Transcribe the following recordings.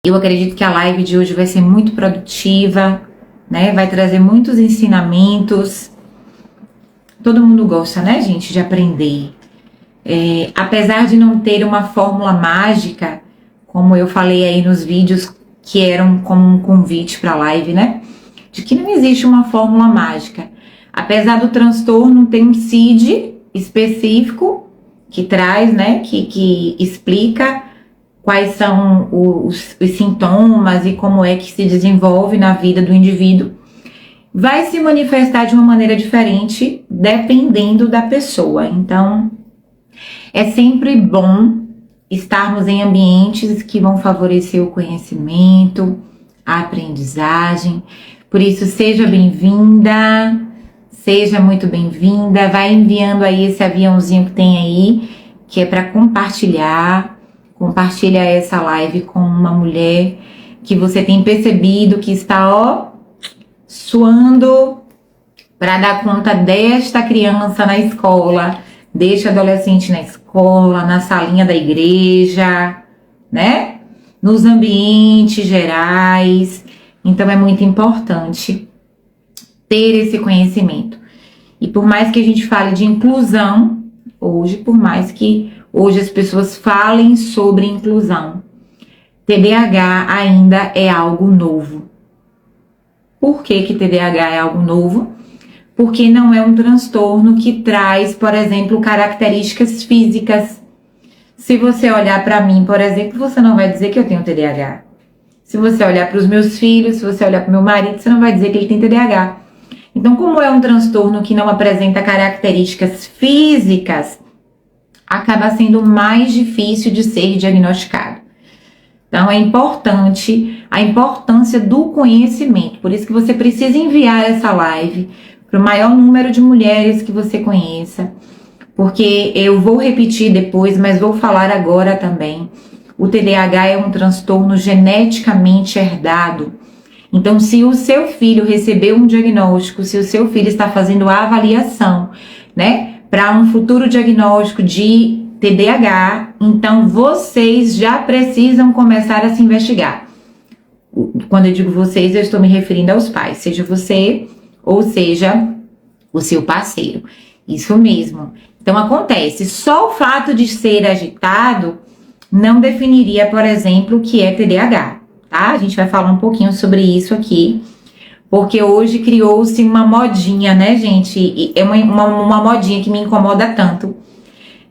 Eu acredito que a live de hoje vai ser muito produtiva, né? Vai trazer muitos ensinamentos. Todo mundo gosta, né, gente, de aprender. Apesar de não ter uma fórmula mágica, como eu falei aí nos vídeos que eram como um convite para a live, né? De que não existe uma fórmula mágica. Apesar do transtorno ter um CID específico que traz, né, que explica quais são os sintomas e como é que se desenvolve na vida do indivíduo, vai se manifestar de uma maneira diferente dependendo da pessoa. Então, é sempre bom estarmos em ambientes que vão favorecer o conhecimento, a aprendizagem. Por isso, seja bem-vinda, seja muito bem-vinda. Vai enviando aí esse aviãozinho que tem aí, que é para compartilhar. Compartilha essa live com uma mulher que você tem percebido que está, suando para dar conta desta criança na escola, deste adolescente na escola, na salinha da igreja, né? Nos ambientes gerais. Então é muito importante ter esse conhecimento. E por mais que a gente fale de inclusão hoje, por mais que hoje as pessoas falem sobre inclusão, TDAH ainda é algo novo. Por que TDAH é algo novo? Porque não é um transtorno que traz, por exemplo, características físicas. Se você olhar para mim, por exemplo, você não vai dizer que eu tenho TDAH. Se você olhar para os meus filhos, se você olhar para o meu marido, você não vai dizer que ele tem TDAH. Então, como é um transtorno que não apresenta características físicas, acaba sendo mais difícil de ser diagnosticado. Então, é importante a importância do conhecimento. Por isso que você precisa enviar essa live para o maior número de mulheres que você conheça. Porque eu vou repetir depois, mas vou falar agora também. O TDAH é um transtorno geneticamente herdado. Então, se o seu filho recebeu um diagnóstico, se o seu filho está fazendo a avaliação, né, para um futuro diagnóstico de TDAH, então vocês já precisam começar a se investigar. Quando eu digo vocês, eu estou me referindo aos pais, seja você ou seja o seu parceiro. Isso mesmo. Então acontece, só o fato de ser agitado não definiria, por exemplo, o que é TDAH, tá? A gente vai falar um pouquinho sobre isso aqui. Porque hoje criou-se uma modinha, né, gente? E é uma modinha que me incomoda tanto.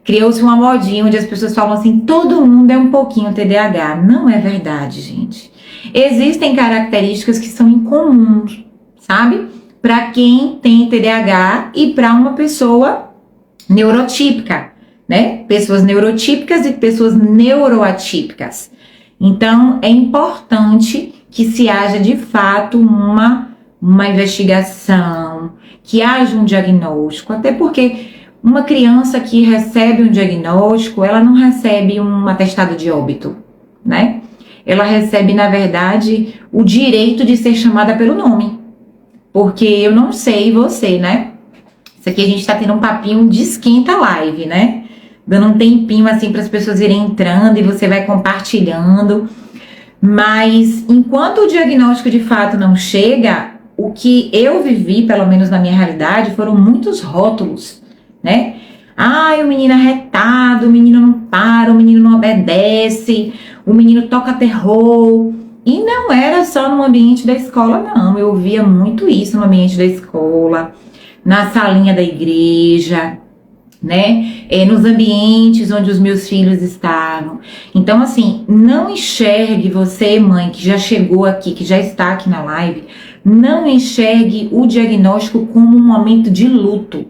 Criou-se uma modinha onde as pessoas falam assim, todo mundo é um pouquinho TDAH. Não é verdade, gente. Existem características que são incomuns, sabe? Para quem tem TDAH e para uma pessoa neurotípica, né? Pessoas neurotípicas e pessoas neuroatípicas. Então, é importante que se haja de fato uma investigação, que haja um diagnóstico, até porque uma criança que recebe um diagnóstico, ela não recebe um atestado de óbito, né? Ela recebe, na verdade, o direito de ser chamada pelo nome, porque eu não sei você, né? Isso aqui a gente tá tendo um papinho de esquenta live, né? Dando um tempinho assim para as pessoas irem entrando e você vai compartilhando. Mas enquanto o diagnóstico de fato não chega, o que eu vivi, pelo menos na minha realidade, foram muitos rótulos, né? Ai, o menino arretado, o menino não para, o menino não obedece, o menino toca terror. E não era só no ambiente da escola, não. Eu via muito isso no ambiente da escola, na salinha da igreja, né? Nos ambientes onde os meus filhos estavam. Então, assim, não enxergue você, mãe, que já chegou aqui, que já está aqui na live, não enxergue o diagnóstico como um momento de luto.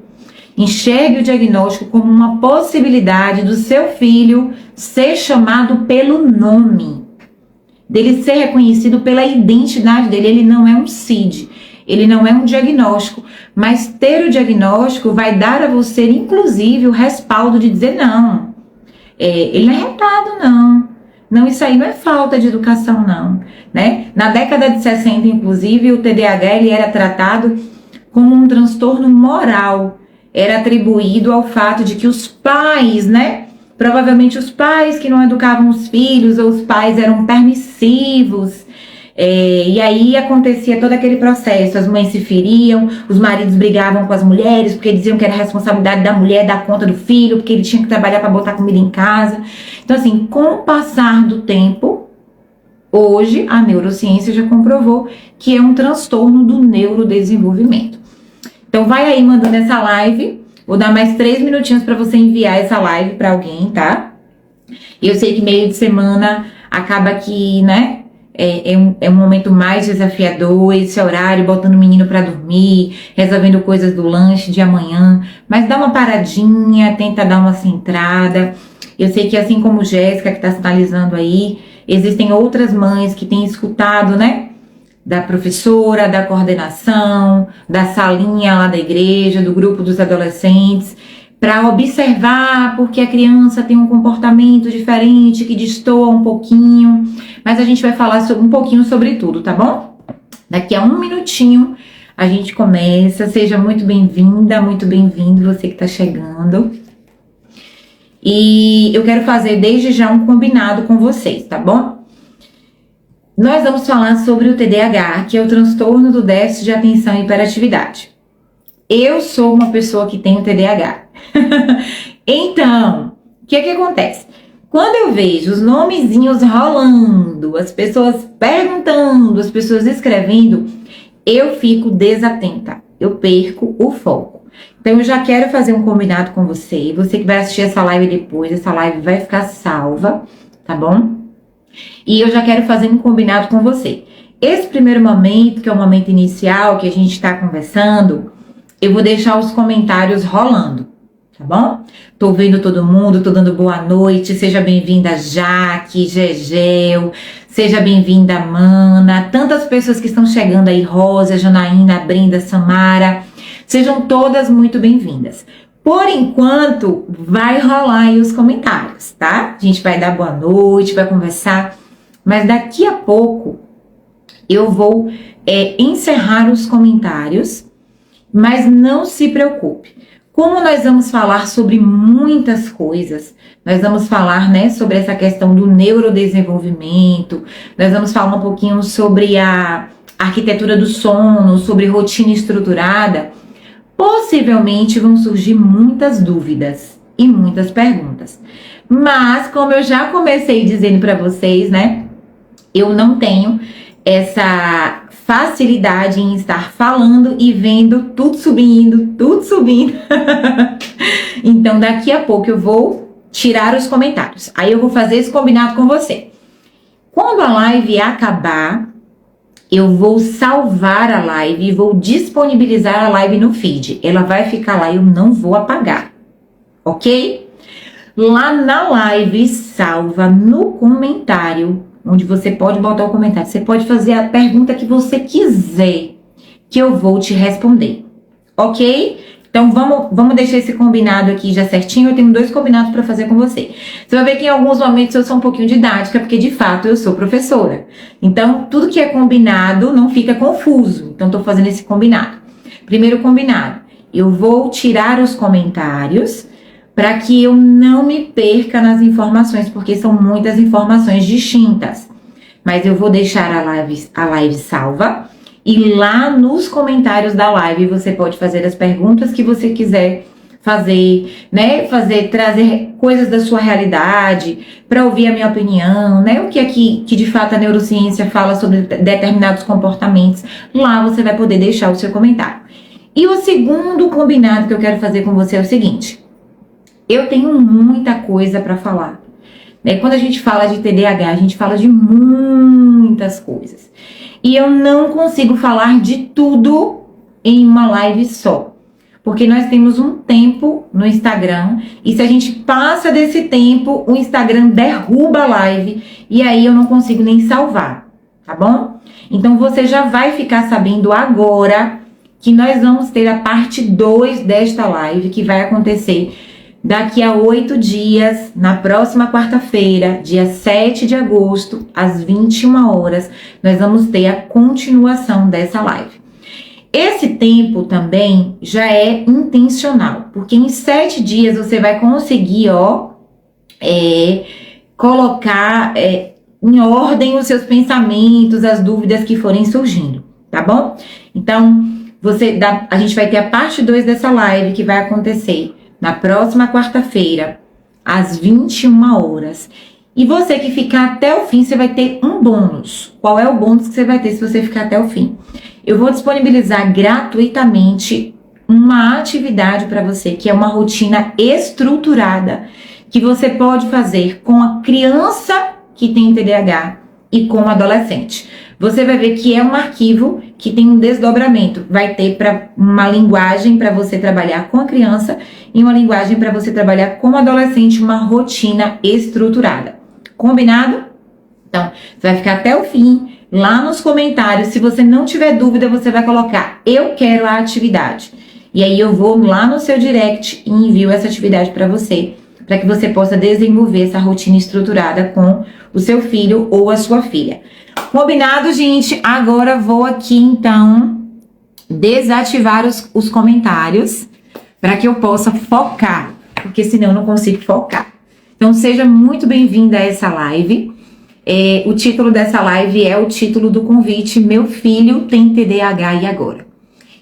Enxergue o diagnóstico como uma possibilidade do seu filho ser chamado pelo nome, dele ser reconhecido pela identidade dele. Ele não é um CID, ele não é um diagnóstico, mas ter o diagnóstico vai dar a você, inclusive, o respaldo de dizer não, ele não é retado, não, isso aí não é falta de educação, não, né? Na década de 60, inclusive, o TDAH ele era tratado como um transtorno moral, era atribuído ao fato de que os pais, né, provavelmente os pais que não educavam os filhos, ou os pais eram permissivos, e aí acontecia todo aquele processo, as mães se feriam, os maridos brigavam com as mulheres, porque diziam que era responsabilidade da mulher dar conta do filho, porque ele tinha que trabalhar para botar comida em casa. Então assim, com o passar do tempo, hoje a neurociência já comprovou que é um transtorno do neurodesenvolvimento. Então vai aí mandando essa live, vou dar mais 3 minutinhos para você enviar essa live para alguém, tá? Eu sei que meio de semana acaba que, né, é um momento mais desafiador, esse horário, botando o menino para dormir, resolvendo coisas do lanche de amanhã, mas dá uma paradinha, tenta dar uma centrada. Eu sei que assim como Jéssica, que está sinalizando aí, existem outras mães que têm escutado, né, da professora, da coordenação, da salinha lá da igreja, do grupo dos adolescentes, para observar porque a criança tem um comportamento diferente, que destoa um pouquinho, mas a gente vai falar um pouquinho sobre tudo, tá bom? Daqui a 1 minutinho a gente começa. Seja muito bem-vinda, muito bem-vindo você que está chegando. E eu quero fazer desde já um combinado com vocês, tá bom? Nós vamos falar sobre o TDAH, que é o transtorno do déficit de atenção e hiperatividade. Eu sou uma pessoa que tem o TDAH. Então, o que acontece? Quando eu vejo os nomezinhos rolando, as pessoas perguntando, as pessoas escrevendo, eu fico desatenta, eu perco o foco. Então eu já quero fazer um combinado com você que vai assistir essa live depois, essa live vai ficar salva, tá bom? E eu já quero fazer um combinado com você. Esse primeiro momento, que é o momento inicial, que a gente está conversando, eu vou deixar os comentários rolando, tá bom? Tô vendo todo mundo, tô dando boa noite, seja bem-vinda Jaque, Gegel, seja bem-vinda Mana, tantas pessoas que estão chegando aí, Rosa, Janaína, Brenda, Samara, sejam todas muito bem-vindas. Por enquanto, vai rolar aí os comentários, tá? A gente vai dar boa noite, vai conversar, mas daqui a pouco eu vou encerrar os comentários, mas não se preocupe. Como nós vamos falar sobre muitas coisas, nós vamos falar, né, sobre essa questão do neurodesenvolvimento, nós vamos falar um pouquinho sobre a arquitetura do sono, sobre rotina estruturada. Possivelmente vão surgir muitas dúvidas e muitas perguntas. Mas, como eu já comecei dizendo para vocês, né? Eu não tenho essa facilidade em estar falando e vendo tudo subindo, tudo subindo. Então, daqui a pouco eu vou tirar os comentários. Aí eu vou fazer esse combinado com você. Quando a live acabar, eu vou salvar a live e vou disponibilizar a live no feed. Ela vai ficar lá, eu não vou apagar, ok? Lá na live, salva no comentário, onde você pode botar o comentário. Você pode fazer a pergunta que você quiser, que eu vou te responder, ok? Então, vamos deixar esse combinado aqui já certinho. Eu tenho 2 combinados para fazer com você. Você vai ver que em alguns momentos eu sou um pouquinho didática, porque de fato eu sou professora. Então, tudo que é combinado não fica confuso. Então, estou fazendo esse combinado. Primeiro combinado, eu vou tirar os comentários para que eu não me perca nas informações, porque são muitas informações distintas. Mas eu vou deixar a live salva. E lá nos comentários da live você pode fazer as perguntas que você quiser fazer, né? Trazer coisas da sua realidade para ouvir a minha opinião, né? O que é que de fato a neurociência fala sobre determinados comportamentos. Lá você vai poder deixar o seu comentário. E o segundo combinado que eu quero fazer com você é o seguinte: eu tenho muita coisa para falar. Quando a gente fala de TDAH, a gente fala de muitas coisas. E eu não consigo falar de tudo em uma live só. Porque nós temos um tempo no Instagram. E se a gente passa desse tempo, o Instagram derruba a live. E aí eu não consigo nem salvar. Tá bom? Então você já vai ficar sabendo agora que nós vamos ter a parte 2 desta live, que vai acontecer daqui a 8 dias, na próxima quarta-feira, dia 7 de agosto, às 21 horas, nós vamos ter a continuação dessa live. Esse tempo também já é intencional, porque em 7 dias você vai conseguir, colocar em ordem os seus pensamentos, as dúvidas que forem surgindo, tá bom? Então, a gente vai ter a parte 2 dessa live que vai acontecer na próxima quarta-feira, às 21 horas. E você que ficar até o fim, você vai ter um bônus. Qual é o bônus que você vai ter se você ficar até o fim? Eu vou disponibilizar gratuitamente uma atividade para você, que é uma rotina estruturada, que você pode fazer com a criança que tem TDAH e com o adolescente. Você vai ver que é um arquivo que tem um desdobramento. Vai ter uma linguagem para você trabalhar com a criança e uma linguagem para você trabalhar com o adolescente, uma rotina estruturada. Combinado? Então, você vai ficar até o fim. Lá nos comentários, se você não tiver dúvida, você vai colocar "eu quero a atividade". E aí eu vou lá no seu direct e envio essa atividade para você, para que você possa desenvolver essa rotina estruturada com o seu filho ou a sua filha. Combinado, gente? Agora vou aqui, então, desativar os comentários para que eu possa focar, porque senão eu não consigo focar. Então, seja muito bem-vinda a essa live. O título dessa live é o título do convite "Meu filho tem TDAH e agora?".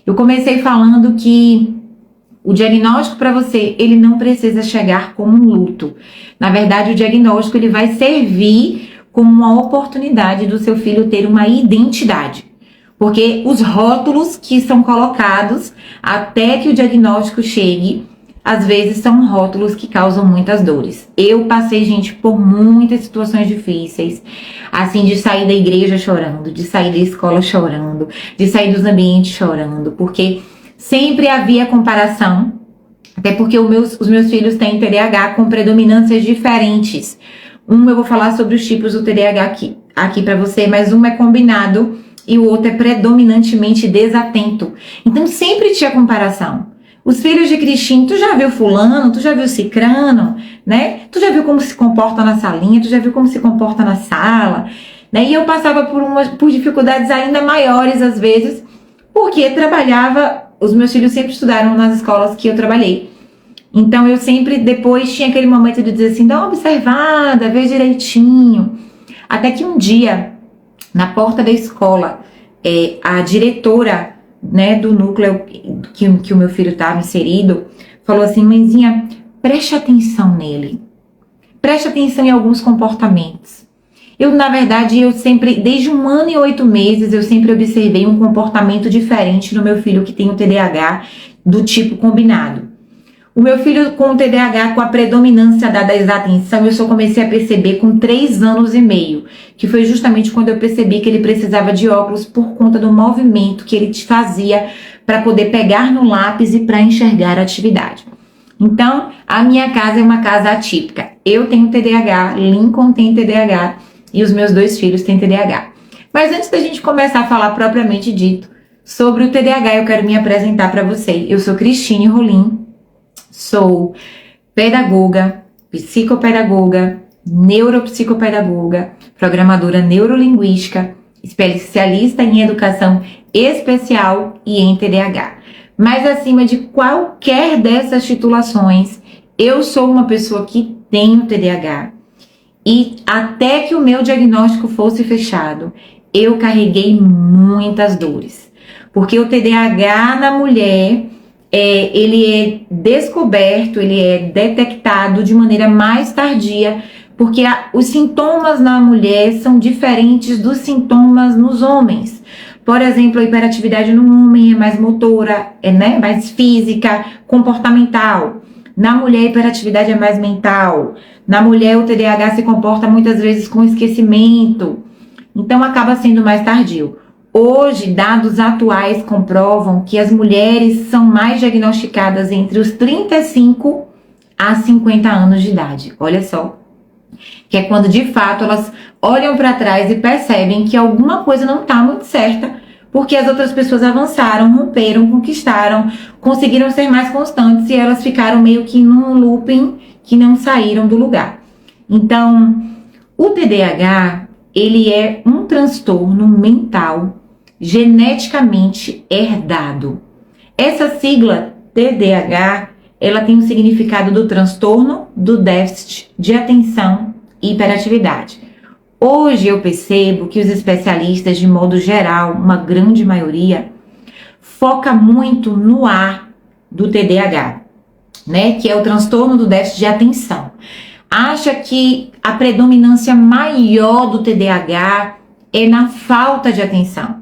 Eu comecei falando que o diagnóstico para você, ele não precisa chegar como um luto. Na verdade, o diagnóstico ele vai servir como uma oportunidade do seu filho ter uma identidade. Porque os rótulos que são colocados até que o diagnóstico chegue, às vezes são rótulos que causam muitas dores. Eu passei, gente, por muitas situações difíceis, assim, de sair da igreja chorando, de sair da escola chorando, de sair dos ambientes chorando, porque sempre havia comparação, até porque os meus filhos têm TDAH com predominâncias diferentes. Eu vou falar sobre os tipos do TDAH aqui para você, mas um é combinado e o outro é predominantemente desatento. Então sempre tinha comparação. Os filhos de Cristina, tu já viu fulano, tu já viu cicrano, né? Tu já viu como se comporta na salinha, tu já viu como se comporta na sala, né? E eu passava por dificuldades ainda maiores às vezes, porque os meus filhos sempre estudaram nas escolas que eu trabalhei. Então eu sempre depois tinha aquele momento de dizer assim, dá uma observada, vê direitinho. Até que um dia, na porta da escola, a diretora, né, do núcleo que o meu filho estava inserido, falou assim, mãezinha, preste atenção nele. Preste atenção em alguns comportamentos. Na verdade, desde 1 ano e 8 meses, eu sempre observei um comportamento diferente no meu filho que tem o TDAH do tipo combinado. O meu filho com o TDAH, com a predominância da desatenção, eu só comecei a perceber com 3 anos e meio, que foi justamente quando eu percebi que ele precisava de óculos por conta do movimento que ele fazia para poder pegar no lápis e para enxergar a atividade. Então, a minha casa é uma casa atípica. Eu tenho TDAH, Lincoln tem TDAH e os meus 2 filhos têm TDAH. Mas antes da gente começar a falar propriamente dito sobre o TDAH, eu quero me apresentar para você. Eu sou Cristine Rolim. Sou pedagoga, psicopedagoga, neuropsicopedagoga, programadora neurolinguística, especialista em educação especial e em TDAH. Mas acima de qualquer dessas titulações, eu sou uma pessoa que tem o TDAH. E até que o meu diagnóstico fosse fechado, eu carreguei muitas dores. Porque o TDAH na mulher... ele é descoberto, ele é detectado de maneira mais tardia, porque os sintomas na mulher são diferentes dos sintomas nos homens. Por exemplo, a hiperatividade no homem é mais motora, mais física, comportamental. Na mulher, a hiperatividade é mais mental. Na mulher, o TDAH se comporta muitas vezes com esquecimento. Então, acaba sendo mais tardio. Hoje, dados atuais comprovam que as mulheres são mais diagnosticadas entre os 35 a 50 anos de idade. Olha só. Que é quando, de fato, elas olham para trás e percebem que alguma coisa não está muito certa, porque as outras pessoas avançaram, romperam, conquistaram, conseguiram ser mais constantes e elas ficaram meio que num looping que não saíram do lugar. Então, o TDAH, ele é um transtorno mental geneticamente herdado. Essa sigla TDAH ela tem o significado do transtorno do déficit de atenção e hiperatividade. Hoje eu percebo que os especialistas, de modo geral, uma grande maioria, foca muito no A do TDAH, né? Que é o transtorno do déficit de atenção. Acha que a predominância maior do TDAH é na falta de atenção.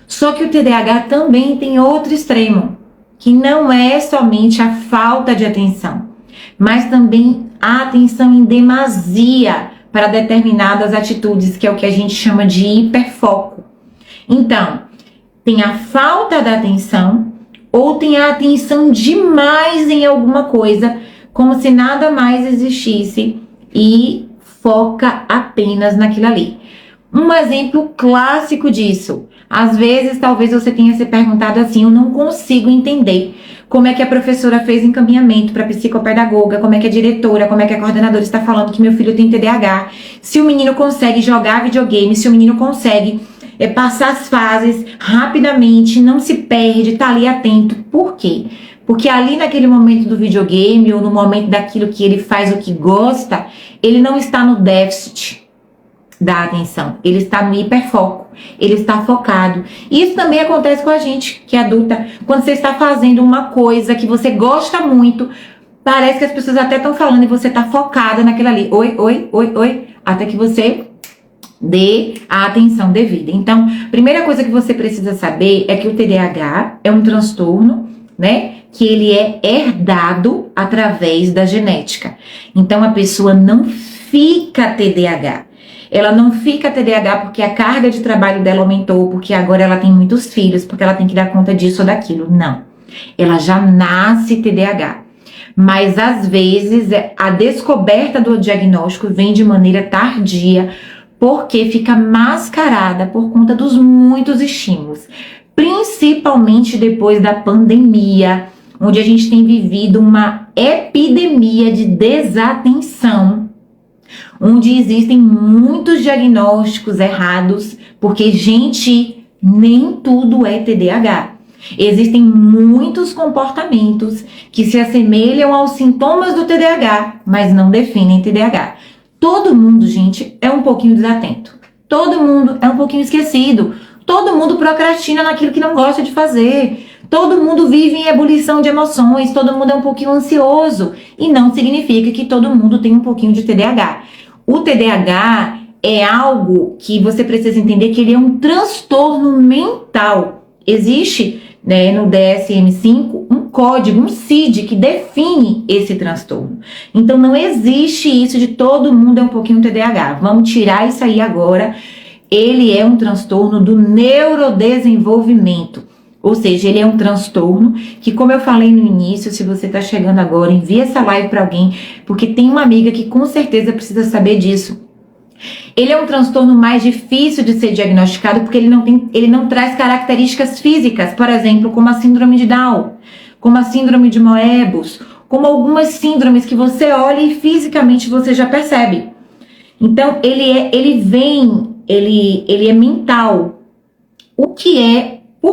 Só que o TDAH também tem outro extremo, que não é somente a falta de atenção, mas também a atenção em demasia para determinadas atitudes, que é o que a gente chama de hiperfoco. Então, tem a falta da atenção ou tem a atenção demais em alguma coisa, como se nada mais existisse e foca apenas naquilo ali. Um exemplo clássico disso, às vezes talvez você tenha se perguntado assim, eu não consigo entender como é que a professora fez encaminhamento para psicopedagoga, como é que a diretora, como é que a coordenadora está falando que meu filho tem TDAH, se o menino consegue jogar videogame, se o menino consegue passar as fases rapidamente, não se perde, tá ali atento. Por quê? Porque ali naquele momento do videogame ou no momento daquilo que ele faz o que gosta, ele não está no déficit da atenção, ele está no hiperfoco, ele está focado. Isso também acontece com a gente que é adulta, quando você está fazendo uma coisa que você gosta muito, parece que as pessoas até estão falando e você está focada naquilo ali, oi, até que você dê a atenção devida. Então, primeira coisa que você precisa saber é que o TDAH é um transtorno, né, que ele é herdado através da genética. Então, a pessoa não fica TDAH. Ela não fica TDAH porque a carga de trabalho dela aumentou, porque agora ela tem muitos filhos, porque ela tem que dar conta disso ou daquilo. Não. Ela já nasce TDAH. Mas, às vezes, a descoberta do diagnóstico vem de maneira tardia, porque fica mascarada por conta dos muitos estímulos. Principalmente depois da pandemia, onde a gente tem vivido uma epidemia de desatenção, onde existem muitos diagnósticos errados, porque, gente, nem tudo é TDAH. Existem muitos comportamentos que se assemelham aos sintomas do TDAH, mas não definem TDAH. Todo mundo, gente, é um pouquinho desatento. Todo mundo é um pouquinho esquecido. Todo mundo procrastina naquilo que não gosta de fazer. Todo mundo vive em ebulição de emoções. Todo mundo é um pouquinho ansioso. E não significa que todo mundo tem um pouquinho de TDAH. O TDAH é algo que você precisa entender que ele é um transtorno mental. Existe, né, no DSM-5 um código, um CID que define esse transtorno. Então não existe isso de todo mundo é um pouquinho TDAH. Vamos tirar isso aí agora. Ele é um transtorno do neurodesenvolvimento. Ou seja, ele é um transtorno que, como eu falei no início, se você está chegando agora, envia essa live para alguém, porque tem uma amiga que com certeza precisa saber disso. Ele é um transtorno mais difícil de ser diagnosticado porque ele não traz características físicas, por exemplo, como a síndrome de Down, como a síndrome de Moebius, como algumas síndromes que você olha e fisicamente você já percebe. Então, ele é mental. Por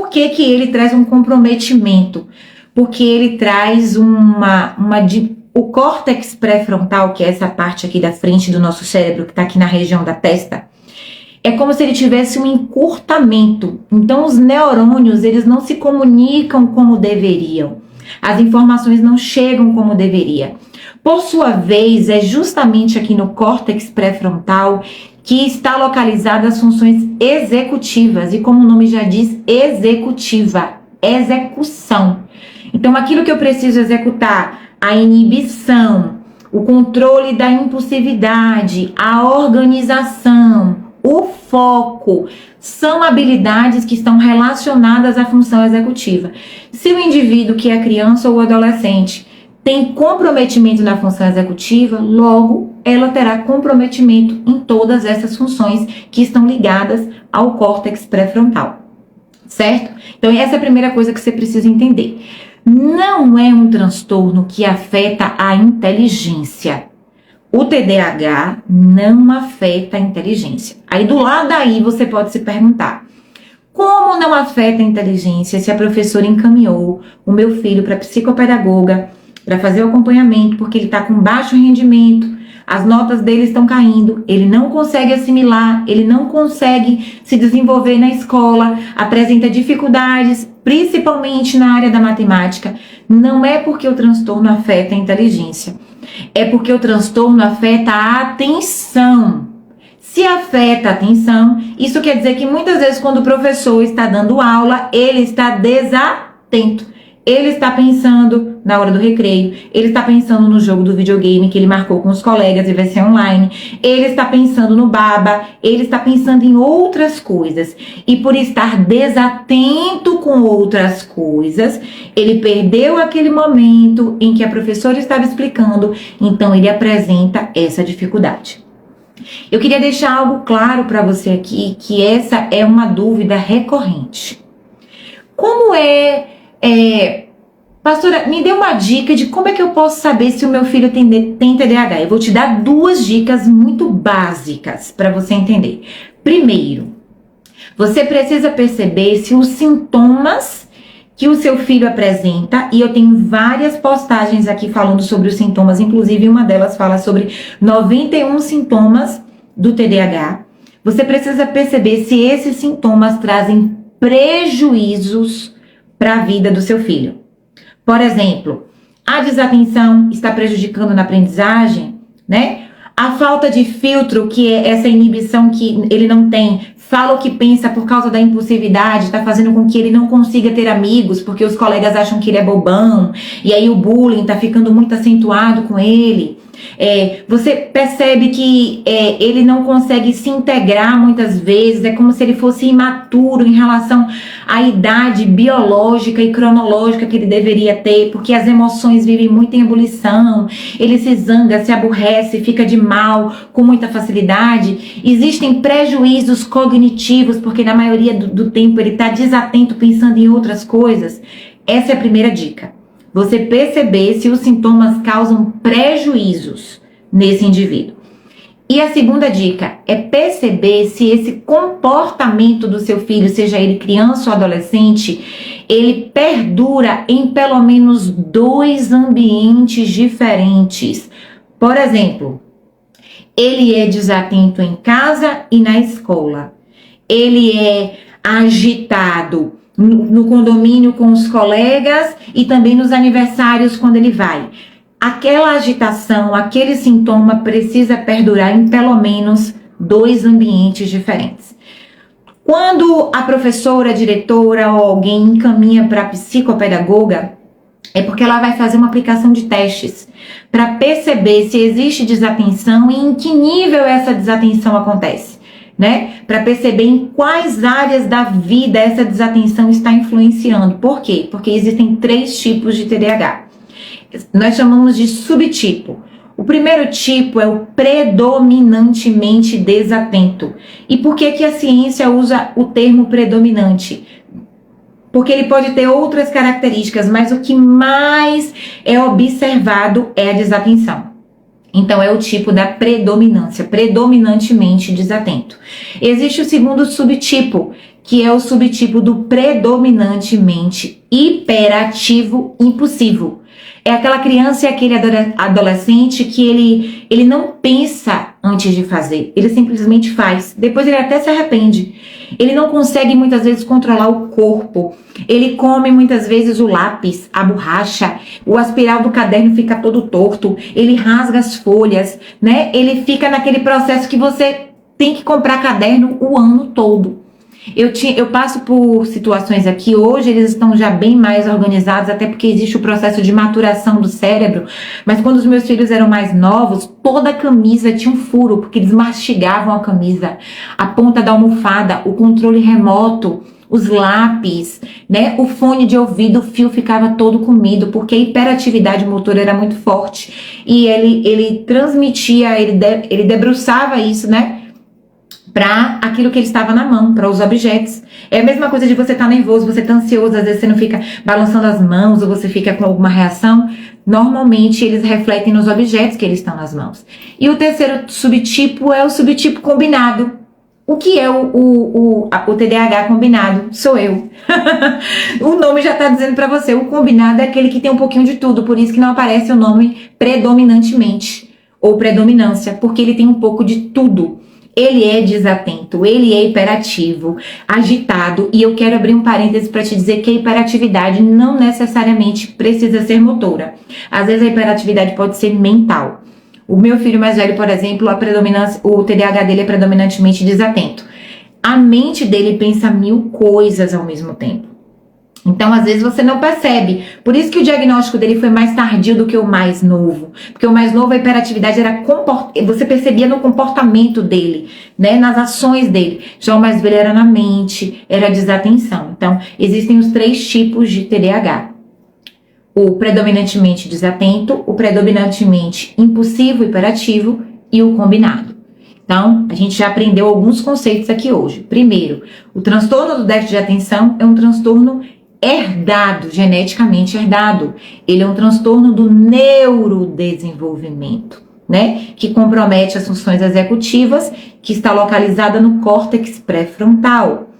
que ele traz um comprometimento? Porque ele traz o córtex pré-frontal, que é essa parte aqui da frente do nosso cérebro, que está aqui na região da testa, é como se ele tivesse um encurtamento. Então, os neurônios, eles não se comunicam como deveriam. As informações não chegam como deveria. Por sua vez, é justamente aqui no córtex pré-frontal que está localizada as funções executivas. E como o nome já diz, executiva, execução. Então, aquilo que eu preciso executar, a inibição, o controle da impulsividade, a organização, o foco, são habilidades que estão relacionadas à função executiva. Se o indivíduo que é criança ou adolescente tem comprometimento na função executiva, logo ela terá comprometimento em todas essas funções que estão ligadas ao córtex pré-frontal, certo? Então essa é a primeira coisa que você precisa entender. Não é um transtorno que afeta a inteligência. O TDAH não afeta a inteligência. Aí do lado daí você pode se perguntar: como não afeta a inteligência se a professora encaminhou o meu filho para psicopedagoga para fazer o acompanhamento, porque ele está com baixo rendimento, as notas dele estão caindo, ele não consegue assimilar, ele não consegue se desenvolver na escola, apresenta dificuldades, principalmente na área da matemática. Não é porque o transtorno afeta a inteligência, é porque o transtorno afeta a atenção. Se afeta a atenção, isso quer dizer que muitas vezes quando o professor está dando aula, ele está desatento. Ele está pensando na hora do recreio, ele está pensando no jogo do videogame que ele marcou com os colegas e vai ser online, ele está pensando no baba, ele está pensando em outras coisas. E por estar desatento com outras coisas, ele perdeu aquele momento em que a professora estava explicando, então ele apresenta essa dificuldade. Eu queria deixar algo claro para você aqui, que essa é uma dúvida recorrente. Como pastora, me dê uma dica de como é que eu posso saber se o meu filho tem TDAH. Eu vou te dar 2 dicas muito básicas para você entender. Primeiro, você precisa perceber se os sintomas que o seu filho apresenta, e eu tenho várias postagens aqui falando sobre os sintomas, inclusive uma delas fala sobre 91 sintomas do TDAH. Você precisa perceber se esses sintomas trazem prejuízos para a vida do seu filho. Por exemplo, a desatenção está prejudicando na aprendizagem, né? A falta de filtro, que é essa inibição que ele não tem, fala o que pensa por causa da impulsividade, está fazendo com que ele não consiga ter amigos, porque os colegas acham que ele é bobão, e aí o bullying está ficando muito acentuado com ele. Você percebe que ele não consegue se integrar muitas vezes, é como se ele fosse imaturo em relação à idade biológica e cronológica que ele deveria ter, porque as emoções vivem muito em ebulição, ele se zanga, se aborrece, fica de mal com muita facilidade. Existem prejuízos cognitivos, porque na maioria do tempo ele está desatento pensando em outras coisas. Essa é a primeira dica. Você perceber se os sintomas causam prejuízos nesse indivíduo. E a segunda dica é perceber se esse comportamento do seu filho, seja ele criança ou adolescente, ele perdura em pelo menos 2 ambientes diferentes. Por exemplo, ele é desatento em casa e na escola. Ele é agitado no condomínio com os colegas e também nos aniversários quando ele vai. Aquela agitação, aquele sintoma precisa perdurar em pelo menos 2 ambientes diferentes. Quando a professora, a diretora ou alguém encaminha para a psicopedagoga, é porque ela vai fazer uma aplicação de testes para perceber se existe desatenção e em que nível essa desatenção acontece. Né? Para perceber em quais áreas da vida essa desatenção está influenciando. Por quê? Porque existem 3 tipos de TDAH. Nós chamamos de subtipo. O primeiro tipo é o predominantemente desatento. E por que a ciência usa o termo predominante? Porque ele pode ter outras características, mas o que mais é observado é a desatenção. Então, é o tipo da predominância, predominantemente desatento. Existe o segundo subtipo, que é o subtipo do predominantemente hiperativo impulsivo. É aquela criança e aquele adolescente que ele não pensa antes de fazer, ele simplesmente faz. Depois ele até se arrepende. Ele não consegue muitas vezes controlar o corpo. Ele come muitas vezes o lápis, a borracha, o aspiral do caderno fica todo torto. Ele rasga as folhas, né? Ele fica naquele processo que você tem que comprar caderno o ano todo. Eu passo por situações aqui, hoje eles estão já bem mais organizados, até porque existe o processo de maturação do cérebro, mas quando os meus filhos eram mais novos, toda a camisa tinha um furo, porque eles mastigavam a camisa, a ponta da almofada, o controle remoto, os lápis, né? O fone de ouvido, o fio ficava todo comido, porque a hiperatividade motora era muito forte, e ele transmitia, ele debruçava isso, né? Para aquilo que ele estava na mão, para os objetos. É a mesma coisa de você estar nervoso, você está ansioso, às vezes você não fica balançando as mãos ou você fica com alguma reação. Normalmente eles refletem nos objetos que eles estão nas mãos. E o terceiro subtipo é o subtipo combinado. O que é o TDAH combinado? Sou eu. O nome já está dizendo para você. O combinado é aquele que tem um pouquinho de tudo, por isso que não aparece o nome predominantemente ou predominância, porque ele tem um pouco de tudo. Ele é desatento, ele é hiperativo, agitado, e eu quero abrir um parêntese para te dizer que a hiperatividade não necessariamente precisa ser motora. Às vezes a hiperatividade pode ser mental. O meu filho mais velho, por exemplo, o TDAH dele é predominantemente desatento. A mente dele pensa 1000 coisas ao mesmo tempo. Então, às vezes, você não percebe. Por isso que o diagnóstico dele foi mais tardio do que o mais novo. Porque o mais novo, a hiperatividade era você percebia no comportamento dele, né? Nas ações dele. Já o mais velho era na mente, era desatenção. Então, existem os 3 tipos de TDAH. O predominantemente desatento, o predominantemente impulsivo, hiperativo e o combinado. Então, a gente já aprendeu alguns conceitos aqui hoje. Primeiro, o transtorno do déficit de atenção é um transtorno herdado, geneticamente herdado. Ele é um transtorno do neurodesenvolvimento, né? Que compromete as funções executivas, que está localizada no córtex pré-frontal.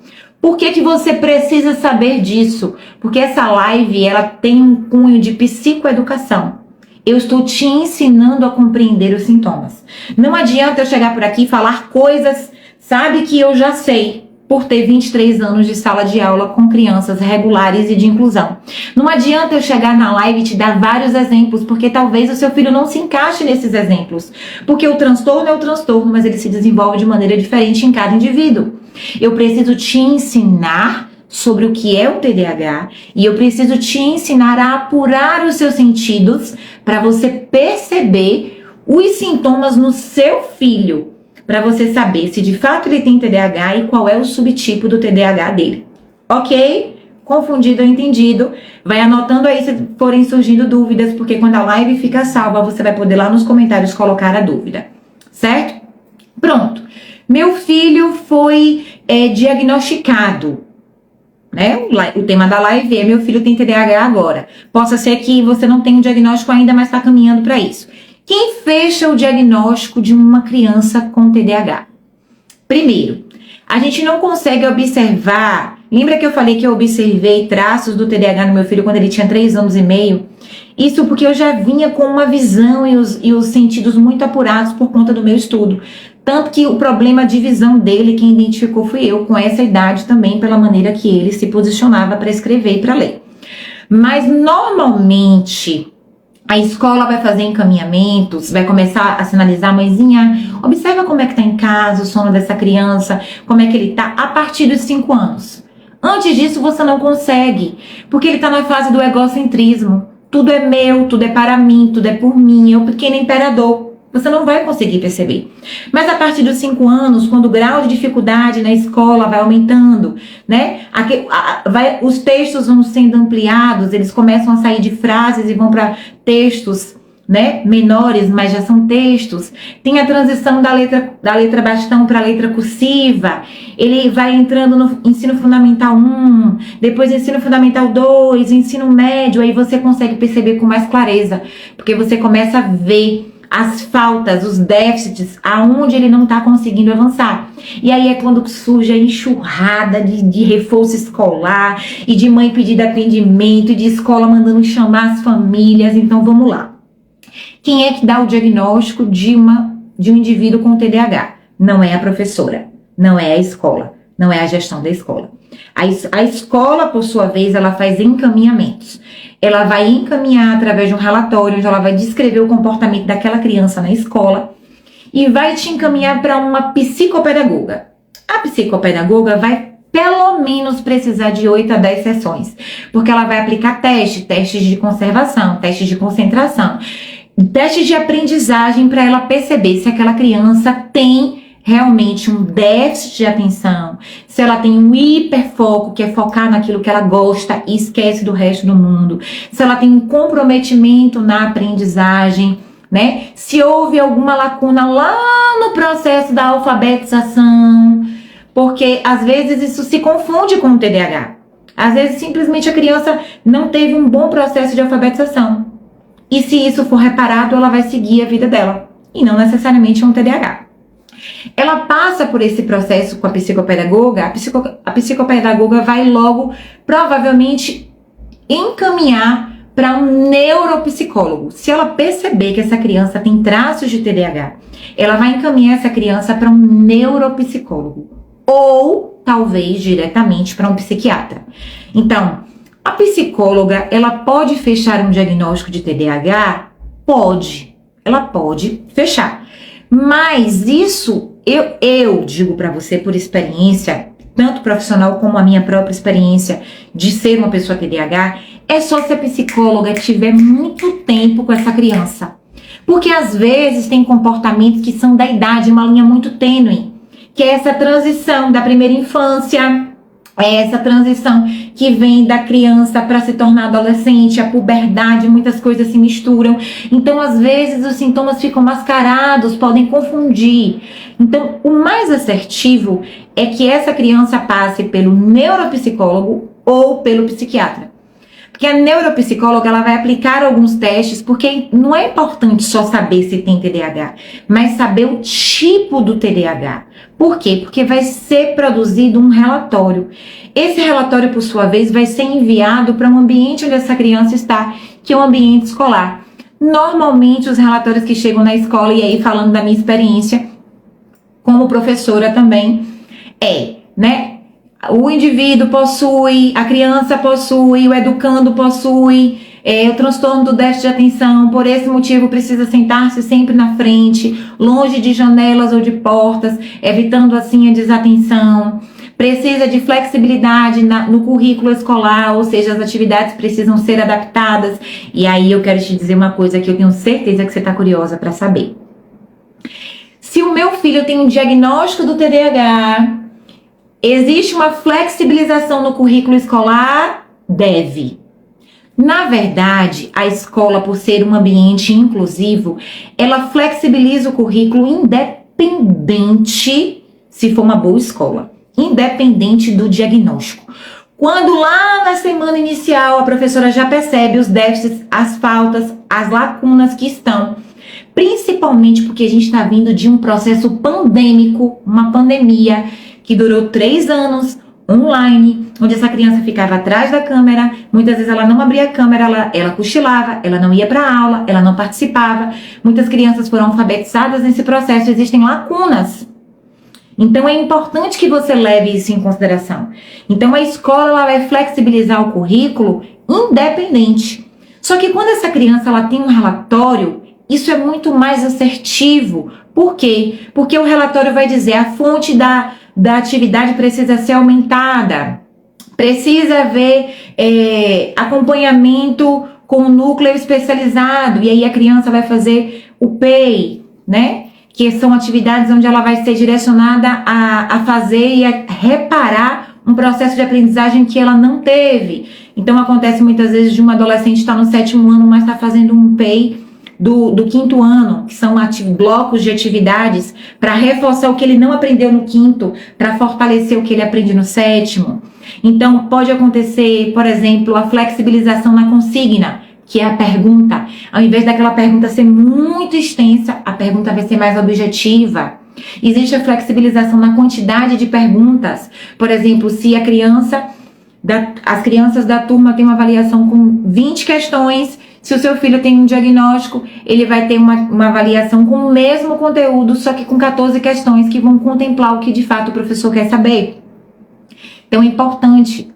Por que você precisa saber disso? Porque essa live, ela tem um cunho de psicoeducação. Eu estou te ensinando a compreender os sintomas. Não adianta eu chegar por aqui e falar coisas, sabe, que eu já sei, por ter 23 anos de sala de aula com crianças regulares e de inclusão. Não adianta eu chegar na live e te dar vários exemplos, porque talvez o seu filho não se encaixe nesses exemplos. Porque o transtorno é o transtorno, mas ele se desenvolve de maneira diferente em cada indivíduo. Eu preciso te ensinar sobre o que é o TDAH e eu preciso te ensinar a apurar os seus sentidos para você perceber os sintomas no seu filho, para você saber se de fato ele tem TDAH e qual é o subtipo do TDAH dele. Ok? Confundido ou entendido? Vai anotando aí se forem surgindo dúvidas, porque quando a live fica salva, você vai poder lá nos comentários colocar a dúvida. Certo? Pronto. Meu filho foi diagnosticado, né? O tema da live é: meu filho tem TDAH agora. Possa ser que você não tenha um diagnóstico ainda, mas está caminhando para isso. Quem fecha o diagnóstico de uma criança com TDAH? Primeiro, a gente não consegue observar. Lembra que eu falei que eu observei traços do TDAH no meu filho quando ele tinha 3 anos e meio? Isso porque eu já vinha com uma visão e os sentidos muito apurados por conta do meu estudo. Tanto que o problema de visão dele, quem identificou fui eu, com essa idade também, pela maneira que ele se posicionava para escrever e para ler. Mas, normalmente, a escola vai fazer encaminhamentos, vai começar a sinalizar: mãezinha, observa como é que tá em casa, o sono dessa criança, como é que ele tá, a partir dos 5 anos. Antes disso, você não consegue, porque ele tá na fase do egocentrismo. Tudo é meu, tudo é para mim, tudo é por mim, é o pequeno imperador. Você não vai conseguir perceber. Mas a partir dos 5 anos, quando o grau de dificuldade na escola vai aumentando, né? Os textos vão sendo ampliados, eles começam a sair de frases e vão para textos, né, menores, mas já são textos. Tem a transição da letra bastão para a letra cursiva. Ele vai entrando no ensino fundamental 1, depois ensino fundamental 2, ensino médio. Aí você consegue perceber com mais clareza, porque você começa a ver as faltas, os déficits, aonde ele não está conseguindo avançar. E aí é quando surge a enxurrada de reforço escolar, e de mãe pedindo atendimento, e de escola mandando chamar as famílias. Então vamos lá. Quem é que dá o diagnóstico de um indivíduo com TDAH? Não é a professora, não é a escola, não é a gestão da escola. A escola, por sua vez, ela faz encaminhamentos. Ela vai encaminhar através de um relatório, onde ela vai descrever o comportamento daquela criança na escola e vai te encaminhar para uma psicopedagoga. A psicopedagoga vai pelo menos precisar de 8 a 10 sessões, porque ela vai aplicar testes de conservação, testes de concentração, testes de aprendizagem para ela perceber se aquela criança tem realmente um déficit de atenção, se ela tem um hiperfoco, que é focar naquilo que ela gosta e esquece do resto do mundo, se ela tem um comprometimento na aprendizagem, né? Se houve alguma lacuna lá no processo da alfabetização, porque às vezes isso se confunde com o TDAH. Às vezes simplesmente a criança não teve um bom processo de alfabetização. E se isso for reparado, ela vai seguir a vida dela, e não necessariamente é um TDAH. Ela passa por esse processo com a psicopedagoga, a psicopedagoga vai logo, provavelmente, encaminhar para um neuropsicólogo. Se ela perceber que essa criança tem traços de TDAH, ela vai encaminhar essa criança para um neuropsicólogo ou talvez diretamente para um psiquiatra. Então, a psicóloga, ela pode fechar um diagnóstico de TDAH? Pode. Ela pode fechar. Mas isso, eu digo para você por experiência, tanto profissional como a minha própria experiência de ser uma pessoa TDAH, é só se a psicóloga tiver muito tempo com essa criança. Porque às vezes tem comportamentos que são da idade, uma linha muito tênue, que é essa transição da primeira infância, é essa transição que vem da criança para se tornar adolescente, a puberdade, muitas coisas se misturam. Então, às vezes, os sintomas ficam mascarados, podem confundir. Então, o mais assertivo é que essa criança passe pelo neuropsicólogo ou pelo psiquiatra. Porque a neuropsicóloga, ela vai aplicar alguns testes, porque não é importante só saber se tem TDAH, mas saber o tipo do TDAH. Por quê? Porque vai ser produzido um relatório. Esse relatório, por sua vez, vai ser enviado para um ambiente onde essa criança está, que é um ambiente escolar. Normalmente, os relatórios que chegam na escola, e aí falando da minha experiência como professora também, o indivíduo possui, a criança possui, o educando possui o transtorno do déficit de atenção, por esse motivo precisa sentar-se sempre na frente, longe de janelas ou de portas, evitando assim a desatenção. Precisa de flexibilidade no currículo escolar, ou seja, as atividades precisam ser adaptadas. E aí eu quero te dizer uma coisa que eu tenho certeza que você está curiosa para saber. Se o meu filho tem um diagnóstico do TDAH, existe uma flexibilização no currículo escolar? Deve. Na verdade, a escola, por ser um ambiente inclusivo, ela flexibiliza o currículo independente, se for uma boa escola, independente do diagnóstico. Quando lá na semana inicial a professora já percebe os déficits, as faltas, as lacunas que estão, principalmente porque a gente está vindo de um processo pandêmico, uma pandemia, que durou 3 anos, online, onde essa criança ficava atrás da câmera, muitas vezes ela não abria a câmera, ela cochilava, ela não ia para a aula, ela não participava. Muitas crianças foram alfabetizadas nesse processo, existem lacunas. Então é importante que você leve isso em consideração. Então a escola ela vai flexibilizar o currículo independente. Só que quando essa criança ela tem um relatório, isso é muito mais assertivo. Por quê? Porque o relatório vai dizer a fonte da atividade precisa ser aumentada, precisa haver acompanhamento com o núcleo especializado, e aí a criança vai fazer o PEI, né? Que são atividades onde ela vai ser direcionada a fazer e a reparar um processo de aprendizagem que ela não teve. Então acontece muitas vezes de uma adolescente estar no 7º ano, mas está fazendo um PEI do 5º ano, que são blocos de atividades para reforçar o que ele não aprendeu no 5º, para fortalecer o que ele aprende no 7º. Então, pode acontecer, por exemplo, a flexibilização na consigna, que é a pergunta. Ao invés daquela pergunta ser muito extensa, a pergunta vai ser mais objetiva. Existe a flexibilização na quantidade de perguntas. Por exemplo, se as crianças da turma têm uma avaliação com 20 questões, se o seu filho tem um diagnóstico, ele vai ter uma avaliação com o mesmo conteúdo, só que com 14 questões que vão contemplar o que de fato o professor quer saber. Então é importante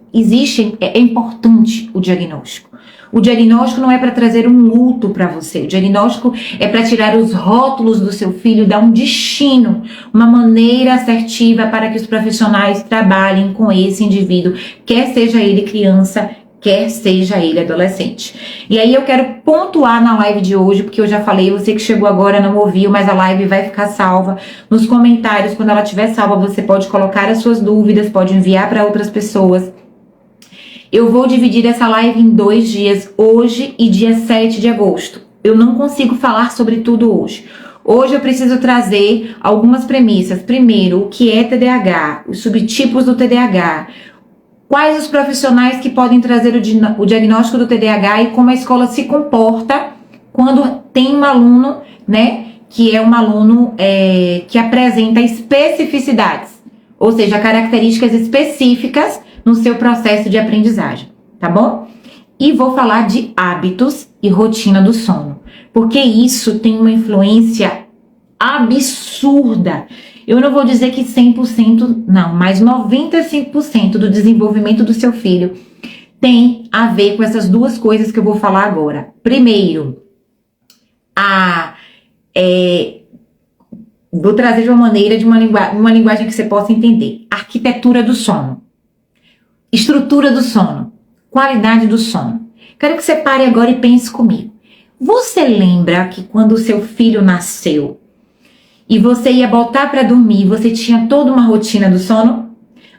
o diagnóstico. O diagnóstico não é para trazer um luto para você. O diagnóstico é para tirar os rótulos do seu filho, dar um destino, uma maneira assertiva para que os profissionais trabalhem com esse indivíduo, quer seja ele criança, quer seja ele adolescente. E aí eu quero pontuar na live de hoje, porque eu já falei, você que chegou agora não ouviu, mas a live vai ficar salva nos comentários. Quando ela estiver salva, você pode colocar as suas dúvidas, pode enviar para outras pessoas. Eu vou dividir essa live em 2 dias, hoje e dia 7 de agosto. Eu não consigo falar sobre tudo hoje. Hoje eu preciso trazer algumas premissas. Primeiro, o que é TDAH, os subtipos do TDAH, quais os profissionais que podem trazer o diagnóstico do TDAH e como a escola se comporta quando tem um aluno, né, que é um aluno que apresenta especificidades, ou seja, características específicas no seu processo de aprendizagem, tá bom? E vou falar de hábitos e rotina do sono, porque isso tem uma influência absurda. Eu não vou dizer que 100% não, mas 95% do desenvolvimento do seu filho tem a ver com essas duas coisas que eu vou falar agora. Primeiro, vou trazer de uma maneira, de uma linguagem que você possa entender. Arquitetura do sono, estrutura do sono, qualidade do sono. Quero que você pare agora e pense comigo. Você lembra que quando o seu filho nasceu e você ia botar para dormir, você tinha toda uma rotina do sono?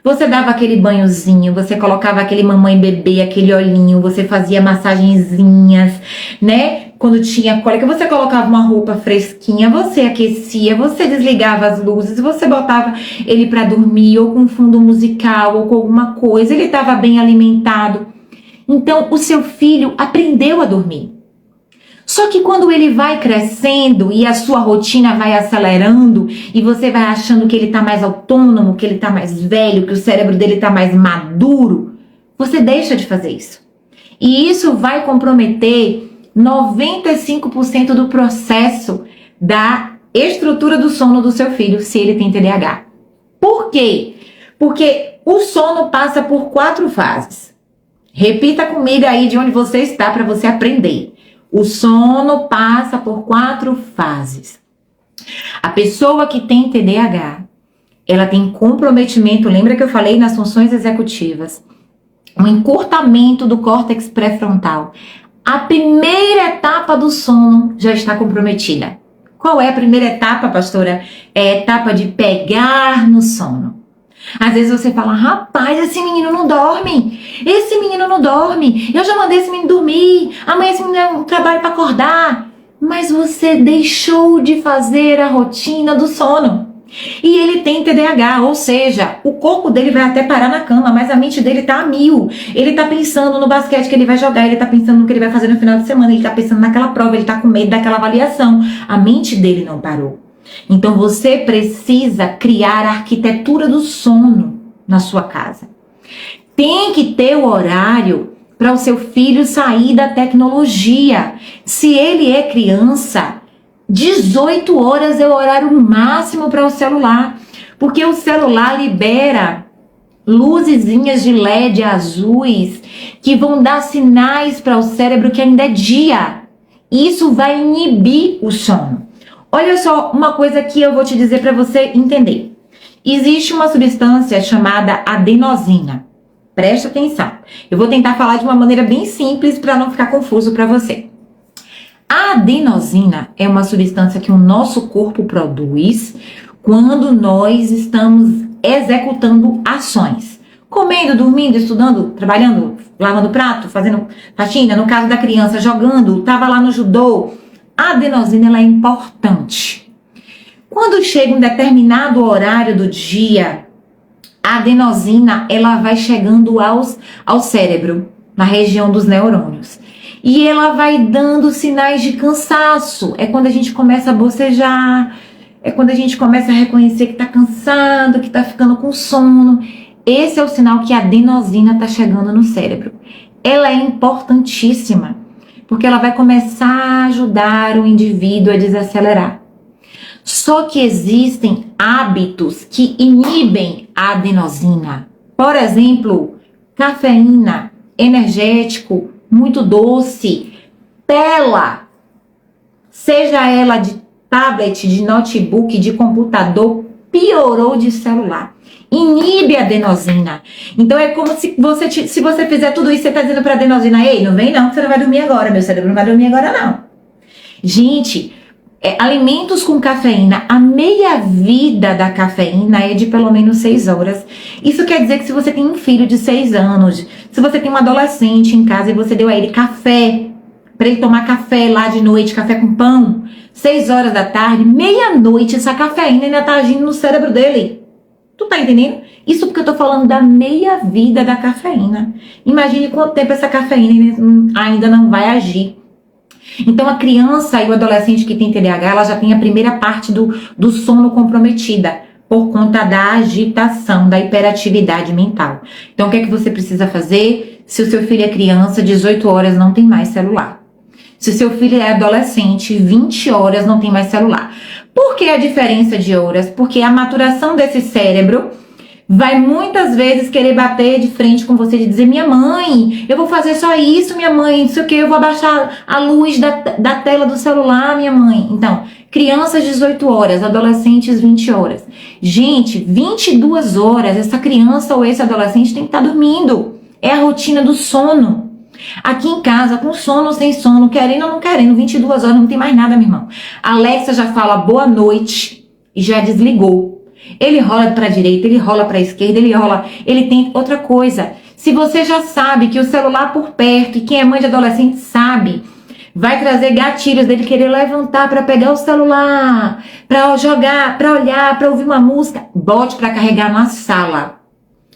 Você dava aquele banhozinho, você colocava aquele mamãe bebê, aquele olhinho, você fazia massagenzinhas, né? Quando tinha cólica, você colocava uma roupa fresquinha, você aquecia, você desligava as luzes, você botava ele para dormir, ou com fundo musical, ou com alguma coisa, ele estava bem alimentado. Então, o seu filho aprendeu a dormir. Só que quando ele vai crescendo e a sua rotina vai acelerando e você vai achando que ele está mais autônomo, que ele está mais velho, que o cérebro dele está mais maduro, você deixa de fazer isso. E isso vai comprometer 95% do processo da estrutura do sono do seu filho, se ele tem TDAH. Por quê? Porque o sono passa por 4 fases. Repita comigo aí de onde você está para você aprender. O sono passa por 4 fases. A pessoa que tem TDAH, ela tem comprometimento, lembra que eu falei nas funções executivas, um encurtamento do córtex pré-frontal. A primeira etapa do sono já está comprometida. Qual é a primeira etapa, pastora? É a etapa de pegar no sono. Às vezes você fala, rapaz, esse menino não dorme. Esse menino não dorme. Eu já mandei esse menino dormir. Amanhã esse menino é um trabalho para acordar. Mas você deixou de fazer a rotina do sono. E ele tem TDAH, ou seja, o corpo dele vai até parar na cama, mas a mente dele tá a 1000. Ele tá pensando no basquete que ele vai jogar, ele tá pensando no que ele vai fazer no final de semana, ele tá pensando naquela prova, ele tá com medo daquela avaliação. A mente dele não parou. Então você precisa criar a arquitetura do sono na sua casa. Tem que ter o horário para o seu filho sair da tecnologia. Se ele é criança, 18 horas é o horário máximo para o celular, porque o celular libera luzezinhas de LED azuis que vão dar sinais para o cérebro que ainda é dia. Isso vai inibir o sono. Olha só uma coisa que eu vou te dizer para você entender. Existe uma substância chamada adenosina. Preste atenção. Eu vou tentar falar de uma maneira bem simples para não ficar confuso para você. A adenosina é uma substância que o nosso corpo produz quando nós estamos executando ações. Comendo, dormindo, estudando, trabalhando, lavando prato, fazendo faxina, no caso da criança, jogando, estava lá no judô. A adenosina ela é importante. Quando chega um determinado horário do dia, a adenosina ela vai chegando ao cérebro, na região dos neurônios. E ela vai dando sinais de cansaço. É quando a gente começa a bocejar, é quando a gente começa a reconhecer que está cansado, que está ficando com sono. Esse é o sinal que a adenosina está chegando no cérebro. Ela é importantíssima, porque ela vai começar a ajudar o indivíduo a desacelerar. Só que existem hábitos que inibem a adenosina. Por exemplo, cafeína, energético, muito doce, tela, seja ela de tablet, de notebook, de computador, piorou de celular. Inibe a adenosina. Então é como se você fizer tudo isso, você está dizendo para a adenosina, ei, não vem não, que você não vai dormir agora, meu cérebro não vai dormir agora não. Gente, alimentos com cafeína, a meia-vida da cafeína é de pelo menos 6 horas. Isso quer dizer que se você tem um filho de 6 anos, se você tem um adolescente em casa e você deu a ele café, para ele tomar café lá de noite, café com pão, 6 horas da tarde, meia-noite, essa cafeína ainda tá agindo no cérebro dele. Tu tá entendendo? Isso porque eu tô falando da meia-vida da cafeína. Imagine quanto tempo essa cafeína ainda não vai agir. Então a criança e o adolescente que tem TDAH, ela já tem a primeira parte do sono comprometida, por conta da agitação, da hiperatividade mental. Então o que é que você precisa fazer? Se o seu filho é criança, 18 horas não tem mais celular. Se o seu filho é adolescente, 20 horas não tem mais celular. Por que a diferença de horas? Porque a maturação desse cérebro vai muitas vezes querer bater de frente com você e dizer: minha mãe, eu vou fazer só isso, minha mãe, isso que eu vou abaixar a luz da tela do celular, minha mãe. Então, crianças 18 horas, adolescentes 20 horas. Gente, 22 horas, essa criança ou esse adolescente tem que estar dormindo. É a rotina do sono. Aqui em casa, com sono ou sem sono, querendo ou não querendo, 22 horas não tem mais nada, meu irmão. A Alexa já fala boa noite e já desligou. Ele rola para a direita, ele rola para a esquerda, ele tem outra coisa. Se você já sabe que o celular por perto, e quem é mãe de adolescente sabe, vai trazer gatilhos dele querer levantar para pegar o celular, para jogar, para olhar, para ouvir uma música, bote para carregar na sala.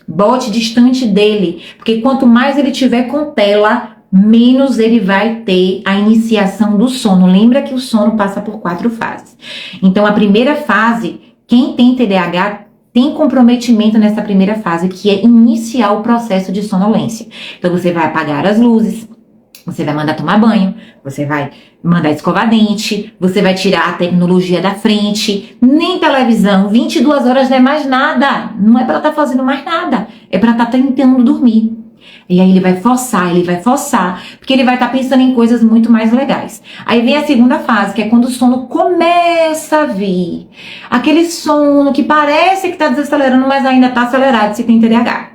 Bote distante dele, porque quanto mais ele tiver com tela, menos ele vai ter a iniciação do sono. Lembra que o sono passa por 4 fases. Então a primeira fase, quem tem TDAH tem comprometimento nessa primeira fase, que é iniciar o processo de sonolência. Então você vai apagar as luzes, você vai mandar tomar banho, você vai mandar escovar dente, você vai tirar a tecnologia da frente, nem televisão, 22 horas não é mais nada, não é pra estar fazendo mais nada, é pra estar tentando dormir. E aí ele vai forçar, porque ele vai estar pensando em coisas muito mais legais. Aí vem a segunda fase, que é quando o sono começa a vir. Aquele sono que parece que tá desacelerando, mas ainda tá acelerado se tem TDAH.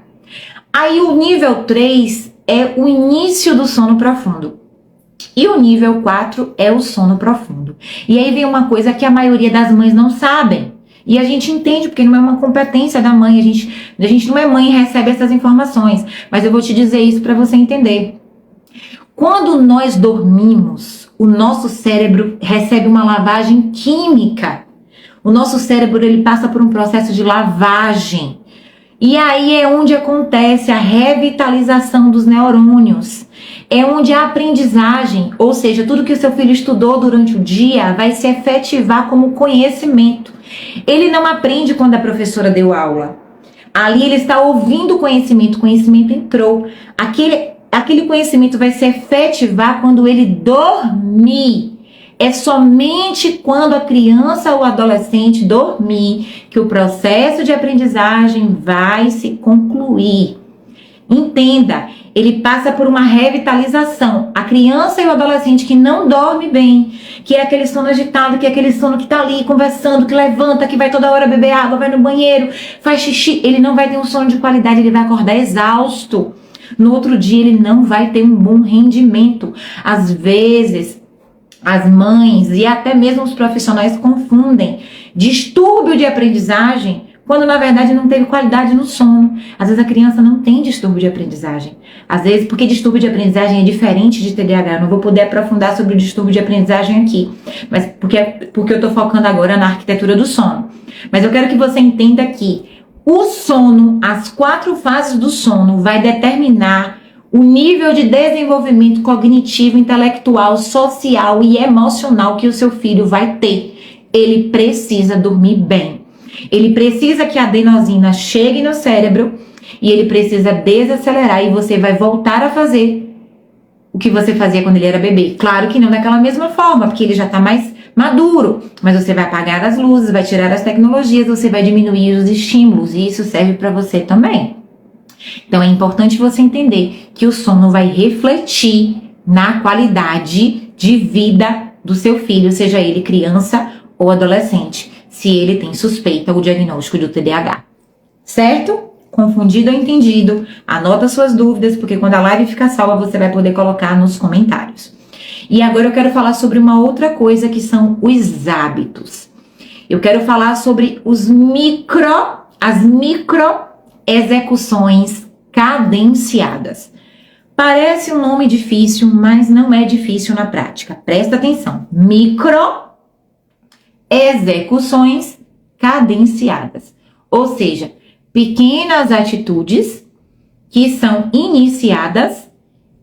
Aí o nível 3 é o início do sono profundo. E o nível 4 é o sono profundo. E aí vem uma coisa que a maioria das mães não sabem. E a gente entende, porque não é uma competência da mãe. A gente não é mãe e recebe essas informações. Mas eu vou te dizer isso para você entender. Quando nós dormimos, o nosso cérebro recebe uma lavagem química. O nosso cérebro ele passa por um processo de lavagem. E aí é onde acontece a revitalização dos neurônios. É onde a aprendizagem, ou seja, tudo que o seu filho estudou durante o dia vai se efetivar como conhecimento. Ele não aprende quando a professora deu aula. Ali ele está ouvindo o conhecimento entrou. Aquele conhecimento vai se efetivar quando ele dormir. É somente quando a criança ou adolescente dormir que o processo de aprendizagem vai se concluir. Entenda, ele passa por uma revitalização. A criança e o adolescente que não dorme bem, que é aquele sono agitado, que é aquele sono que tá ali conversando, que levanta, que vai toda hora beber água, vai no banheiro, faz xixi, ele não vai ter um sono de qualidade, ele vai acordar exausto. No outro dia ele não vai ter um bom rendimento. Às vezes, as mães e até mesmo os profissionais confundem distúrbio de aprendizagem quando na verdade não teve qualidade no sono. Às vezes a criança não tem distúrbio de aprendizagem. Às vezes, porque distúrbio de aprendizagem é diferente de TDAH. Eu não vou poder aprofundar sobre o distúrbio de aprendizagem aqui, mas porque eu tô focando agora na arquitetura do sono. Mas eu quero que você entenda que o sono, as 4 fases do sono, vai determinar o nível de desenvolvimento cognitivo, intelectual, social e emocional que o seu filho vai ter. Ele precisa dormir bem. Ele precisa que a adenosina chegue no cérebro e ele precisa desacelerar e você vai voltar a fazer o que você fazia quando ele era bebê. Claro que não daquela mesma forma, porque ele já está mais maduro, mas você vai apagar as luzes, vai tirar as tecnologias, você vai diminuir os estímulos e isso serve para você também. Então é importante você entender que o sono vai refletir na qualidade de vida do seu filho, seja ele criança ou adolescente, se ele tem suspeita ou diagnóstico do TDAH. Certo? Confundido ou entendido? Anota suas dúvidas, porque quando a live ficar salva, você vai poder colocar nos comentários. E agora eu quero falar sobre uma outra coisa que são os hábitos. Eu quero falar sobre as micro execuções cadenciadas. Parece um nome difícil, mas não é difícil na prática. Presta atenção. Micro execuções cadenciadas. Ou seja, pequenas atitudes que são iniciadas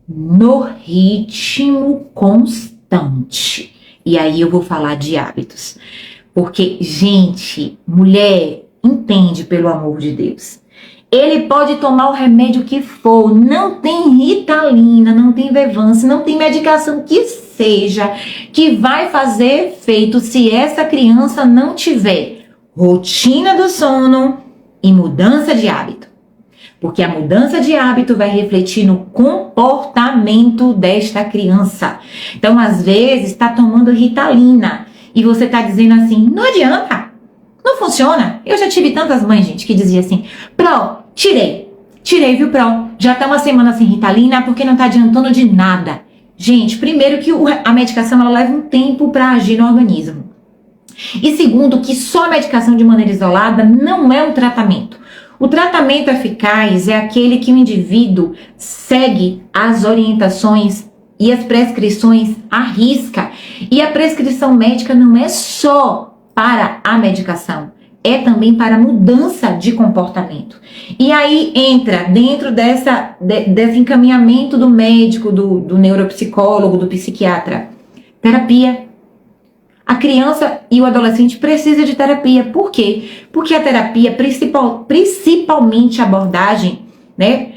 no ritmo constante. importante. E aí eu vou falar de hábitos. Porque, gente, mulher, entende pelo amor de Deus. Ele pode tomar o remédio que for, não tem Ritalina, não tem Vevance, não tem medicação que seja, que vai fazer efeito se essa criança não tiver rotina do sono e mudança de hábito. Porque a mudança de hábito vai refletir no comportamento desta criança. Então, às vezes, está tomando Ritalina e você está dizendo assim, não adianta, não funciona. Eu já tive tantas mães, gente, que diziam assim, Pro, tirei, viu, Pro? Já tá uma semana sem Ritalina porque não tá adiantando de nada. Gente, primeiro que a medicação ela leva um tempo para agir no organismo. E segundo, que só a medicação de maneira isolada não é um tratamento. O tratamento eficaz é aquele que o indivíduo segue as orientações e as prescrições à risca. E a prescrição médica não é só para a medicação, é também para a mudança de comportamento. E aí entra dentro desse encaminhamento do médico, do neuropsicólogo, do psiquiatra, terapia. A criança e o adolescente precisam de terapia. Por quê? Porque a terapia, principalmente a abordagem, né,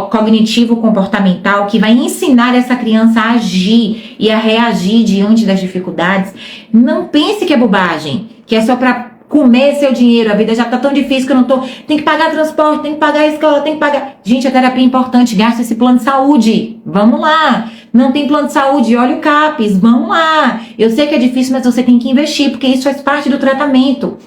cognitivo-comportamental, que vai ensinar essa criança a agir e a reagir diante das dificuldades, não pense que é bobagem, que é só para comer seu dinheiro, a vida já tá tão difícil que eu não tô, tem que pagar transporte, tem que pagar a escola, tem que pagar... Gente, a terapia é importante, gasta esse plano de saúde, vamos lá. Não tem plano de saúde, olha o CAPES, vamos lá. Eu sei que é difícil, mas você tem que investir, porque isso faz parte do tratamento.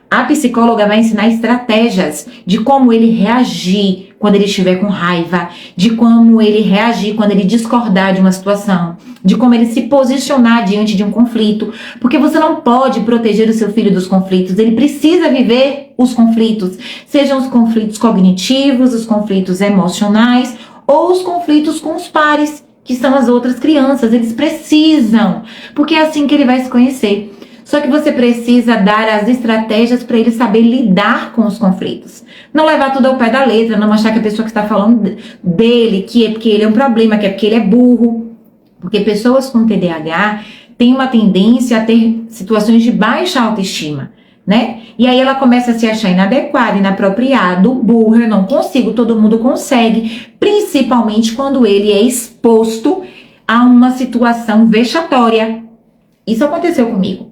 A psicóloga vai ensinar estratégias de como ele reagir quando ele estiver com raiva, de como ele reagir quando ele discordar de uma situação, de como ele se posicionar diante de um conflito, porque você não pode proteger o seu filho dos conflitos, ele precisa viver os conflitos, sejam os conflitos cognitivos, os conflitos emocionais ou os conflitos com os pares, que são as outras crianças, eles precisam, porque é assim que ele vai se conhecer. Só que você precisa dar as estratégias para ele saber lidar com os conflitos. Não levar tudo ao pé da letra, não achar que a pessoa que está falando dele, que é porque ele é um problema, que é porque ele é burro. Porque pessoas com TDAH têm uma tendência a ter situações de baixa autoestima, né? E aí ela começa a se achar inadequada, inapropriado, burro, eu não consigo, todo mundo consegue. Principalmente quando ele é exposto a uma situação vexatória. Isso aconteceu comigo.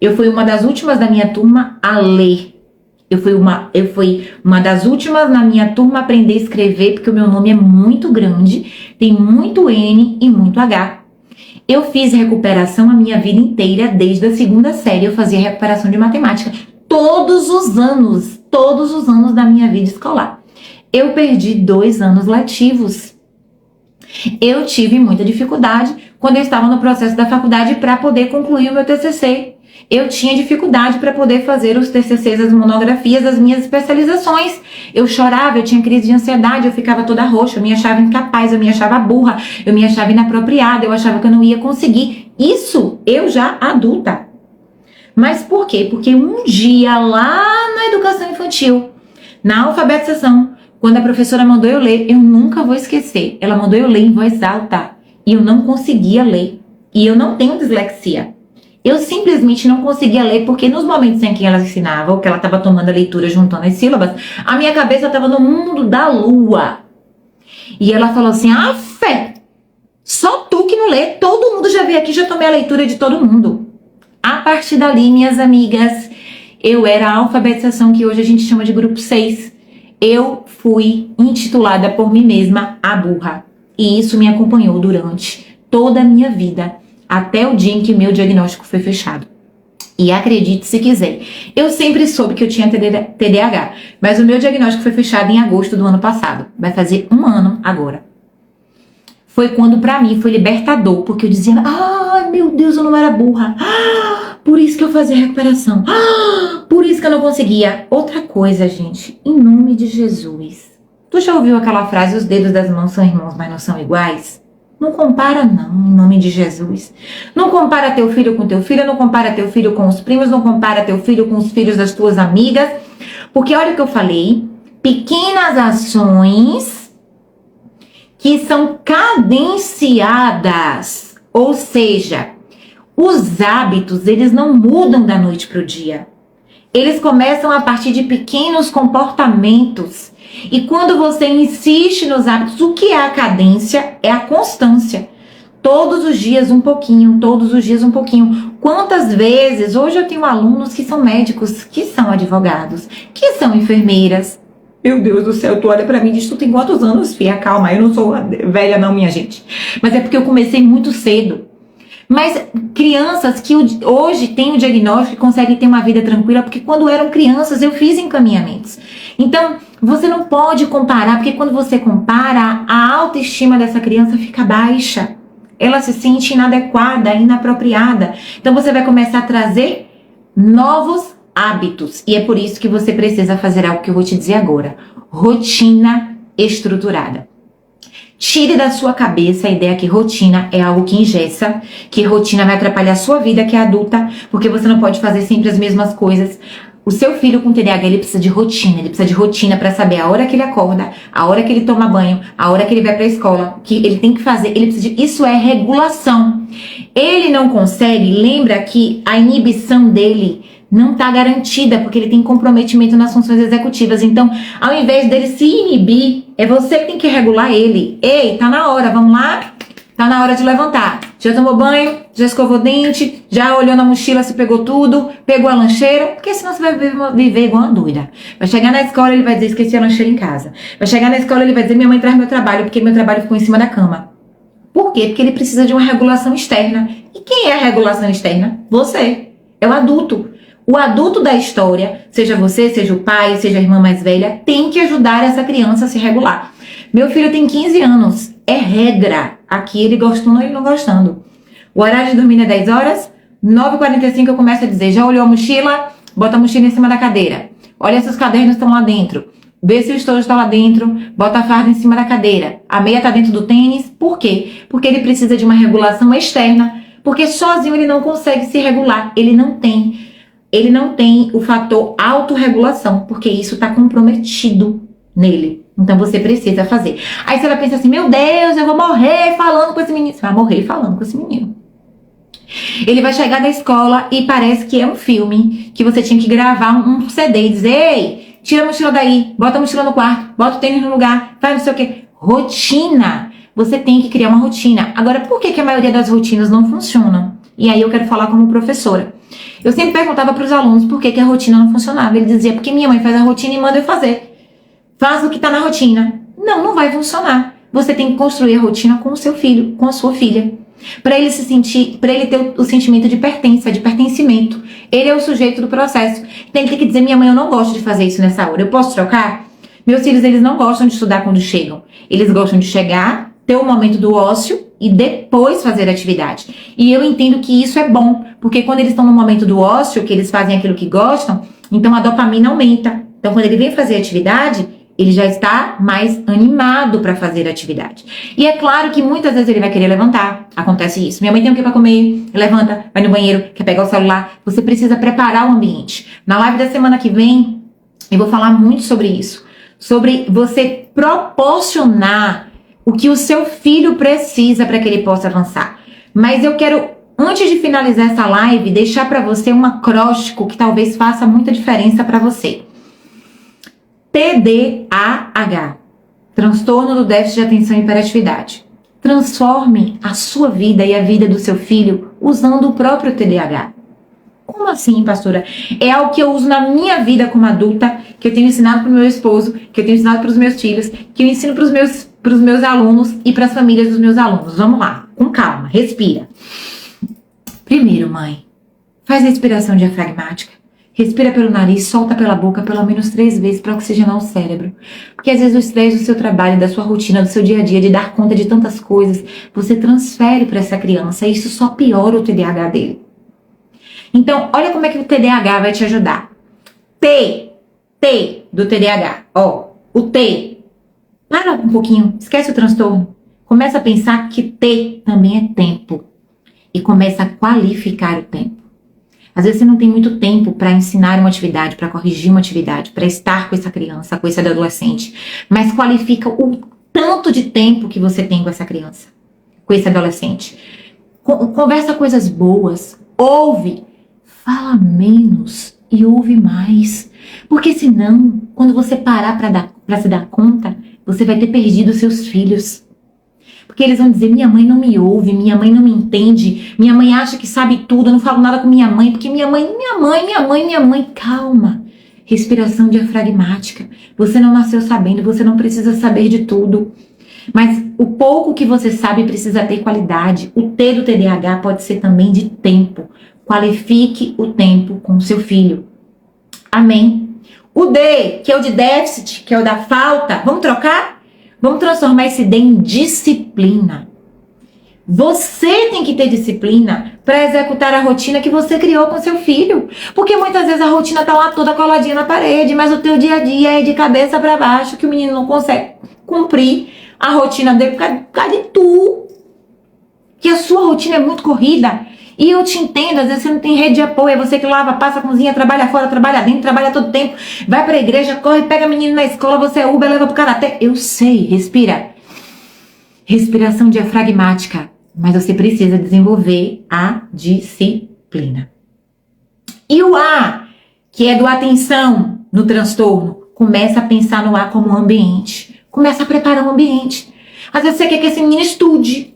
Eu fui uma das últimas da minha turma a ler. Eu fui uma das últimas na minha turma a aprender a escrever, porque o meu nome é muito grande, tem muito N e muito H. Eu fiz recuperação a minha vida inteira, desde a segunda série eu fazia recuperação de matemática. Todos os anos da minha vida escolar. Eu perdi 2 anos letivos. Eu tive muita dificuldade quando eu estava no processo da faculdade para poder concluir o meu TCC. Eu tinha dificuldade para poder fazer os TCCs, as monografias, as minhas especializações. Eu chorava, eu tinha crise de ansiedade, eu ficava toda roxa, eu me achava incapaz, eu me achava burra, eu me achava inapropriada, eu achava que eu não ia conseguir. Isso eu já adulta. Mas por quê? Porque um dia lá na educação infantil, na alfabetização, quando a professora mandou eu ler, eu nunca vou esquecer. Ela mandou eu ler em voz alta e eu não conseguia ler. E eu não tenho dislexia. Eu simplesmente não conseguia ler porque nos momentos em que ela ensinava, ou que ela estava tomando a leitura, juntando as sílabas, a minha cabeça estava no mundo da lua. E ela falou assim, fé, só tu que não lê, todo mundo já veio aqui, já tomei a leitura de todo mundo. A partir dali, minhas amigas, eu era a alfabetização que hoje a gente chama de grupo 6. Eu fui intitulada por mim mesma a burra. E isso me acompanhou durante toda a minha vida, até o dia em que meu diagnóstico foi fechado. E acredite se quiser, eu sempre soube que eu tinha TDAH, mas o meu diagnóstico foi fechado em agosto do ano passado. Vai fazer 1 ano agora. Foi quando pra mim foi libertador, porque eu dizia, meu Deus, eu não era burra. Por isso que eu fazia recuperação. Por isso que eu não conseguia. Outra coisa, gente, em nome de Jesus. Tu já ouviu aquela frase, os dedos das mãos são irmãos, mas não são iguais? Não compara não, em nome de Jesus. Não compara teu filho com teu filho, não compara teu filho com os primos, não compara teu filho com os filhos das tuas amigas. Porque olha o que eu falei, pequenas ações que são cadenciadas Ou seja, os hábitos, eles não mudam da noite para o dia. Eles começam a partir de pequenos comportamentos. E quando você insiste nos hábitos, o que é a cadência? É a constância. Todos os dias um pouquinho, todos os dias um pouquinho. Quantas vezes, hoje eu tenho alunos que são médicos, que são advogados, que são enfermeiras. Meu Deus do céu, tu olha pra mim e diz, tu tem quantos anos, filha? Calma, eu não sou velha não, minha gente. Mas é porque eu comecei muito cedo. Mas crianças que hoje têm o diagnóstico e conseguem ter uma vida tranquila, porque quando eram crianças eu fiz encaminhamentos. Então, você não pode comparar, porque quando você compara, a autoestima dessa criança fica baixa. Ela se sente inadequada, inapropriada. Então, você vai começar a trazer novos hábitos. E é por isso que você precisa fazer algo que eu vou te dizer agora. Rotina estruturada. Tire da sua cabeça a ideia que rotina é algo que engessa, que rotina vai atrapalhar a sua vida, que é adulta, porque você não pode fazer sempre as mesmas coisas. O seu filho com TDAH, ele precisa de rotina para saber a hora que ele acorda, a hora que ele toma banho, a hora que ele vai para a escola, que ele tem que fazer, ele precisa de, isso é regulação. Ele não consegue, lembra que a inibição dele não está garantida, porque ele tem comprometimento nas funções executivas. Então, ao invés dele se inibir, é você que tem que regular ele. Ei, tá na hora, vamos lá? Tá na hora de levantar. Já tomou banho, já escovou o dente, já olhou na mochila se pegou tudo, pegou a lancheira, porque senão você vai viver igual uma doida. Vai chegar na escola, ele vai dizer, esqueci a lancheira em casa. Vai chegar na escola, ele vai dizer, minha mãe traz meu trabalho, porque meu trabalho ficou em cima da cama. Por quê? Porque ele precisa de uma regulação externa. E quem é a regulação externa? Você. É o adulto. O adulto da história, seja você, seja o pai, seja a irmã mais velha, tem que ajudar essa criança a se regular. Meu filho tem 15 anos, é regra. Aqui ele gostando ou ele não gostando. O horário de dormir é 10 horas, 9h45 eu começo a dizer, já olhou a mochila? Bota a mochila em cima da cadeira. Olha se os cadernos estão lá dentro. Vê se o estojo está lá dentro, bota a farda em cima da cadeira. A meia está dentro do tênis, por quê? Porque ele precisa de uma regulação externa, porque sozinho ele não consegue se regular, ele não tem o fator autorregulação, porque isso está comprometido nele. Então você precisa fazer. Aí você vai pensar assim, meu Deus, eu vou morrer falando com esse menino. Você vai morrer falando com esse menino. Ele vai chegar da escola e parece que é um filme, que você tinha que gravar um CD e dizer, ei, tira a mochila daí, bota a mochila no quarto, bota o tênis no lugar, faz não sei o quê. Rotina. Você tem que criar uma rotina. Agora, por que a maioria das rotinas não funcionam? E aí eu quero falar como professora. Eu sempre perguntava para os alunos por que a rotina não funcionava. Ele dizia, porque minha mãe faz a rotina e manda eu fazer. Faz o que está na rotina. Não, não vai funcionar. Você tem que construir a rotina com o seu filho, com a sua filha. Para ele se sentir, para ele ter o sentimento de pertença, de pertencimento. Ele é o sujeito do processo. Tem que dizer, minha mãe, eu não gosto de fazer isso nessa hora. Eu posso trocar? Meus filhos, eles não gostam de estudar quando chegam. Eles gostam de chegar, ter o momento do ócio e depois fazer atividade. E eu entendo que isso é bom, porque quando eles estão no momento do ócio, que eles fazem aquilo que gostam, então a dopamina aumenta. Então quando ele vem fazer atividade, ele já está mais animado para fazer atividade. E é claro que muitas vezes ele vai querer levantar. Acontece isso. Minha mãe tem o que para comer, levanta, vai no banheiro, quer pegar o celular. Você precisa preparar o ambiente. Na live da semana que vem, eu vou falar muito sobre isso. Sobre você proporcionar o que o seu filho precisa para que ele possa avançar. Mas eu quero, antes de finalizar essa live, deixar para você um acróstico que talvez faça muita diferença para você. TDAH, transtorno do déficit de atenção e hiperatividade. Transforme a sua vida e a vida do seu filho usando o próprio TDAH. Como assim, pastora? É algo que eu uso na minha vida como adulta, que eu tenho ensinado para o meu esposo, que eu tenho ensinado para os meus filhos, que eu ensino para os meus alunos e para as famílias dos meus alunos. Vamos lá, com calma, respira. Primeiro, mãe, faz respiração diafragmática. Respira pelo nariz, solta pela boca pelo menos 3 vezes para oxigenar o cérebro. Porque às vezes o estresse do seu trabalho, da sua rotina, do seu dia a dia, de dar conta de tantas coisas, você transfere para essa criança e isso só piora o TDAH dele. Então, olha como é que o TDAH vai te ajudar. T do TDAH. Ó, o T. Para um pouquinho, esquece o transtorno. Começa a pensar que T também é tempo. E começa a qualificar o tempo. Às vezes você não tem muito tempo para ensinar uma atividade, para corrigir uma atividade, para estar com essa criança, com esse adolescente. Mas qualifica o tanto de tempo que você tem com essa criança, com esse adolescente. Conversa coisas boas, ouve, fala menos e ouve mais. Porque senão, quando você parar para se dar conta, você vai ter perdido seus filhos. Porque eles vão dizer, minha mãe não me ouve, minha mãe não me entende, minha mãe acha que sabe tudo, eu não falo nada com minha mãe, porque minha mãe, calma. Respiração diafragmática. Você não nasceu sabendo, você não precisa saber de tudo. Mas o pouco que você sabe precisa ter qualidade. O T do TDAH pode ser também de tempo. Qualifique o tempo com o seu filho. Amém? O D, que é o de déficit, que é o da falta, vamos trocar? Vamos transformar esse D em disciplina. Você tem que ter disciplina para executar a rotina que você criou com seu filho. Porque muitas vezes a rotina tá lá toda coladinha na parede, mas o teu dia a dia é de cabeça para baixo, que o menino não consegue cumprir a rotina dele por causa de tu. Que a sua rotina é muito corrida. E eu te entendo, às vezes você não tem rede de apoio, é você que lava, passa, cozinha, trabalha fora, trabalha dentro, trabalha todo tempo, vai pra igreja, corre, pega menino na escola, você é Uber, leva pro karatê. Eu sei, respira. Respiração diafragmática. Mas você precisa desenvolver a disciplina. E o A, que é do atenção no transtorno, começa a pensar no A como um ambiente. Começa a preparar um ambiente. Às vezes você quer que esse menino estude,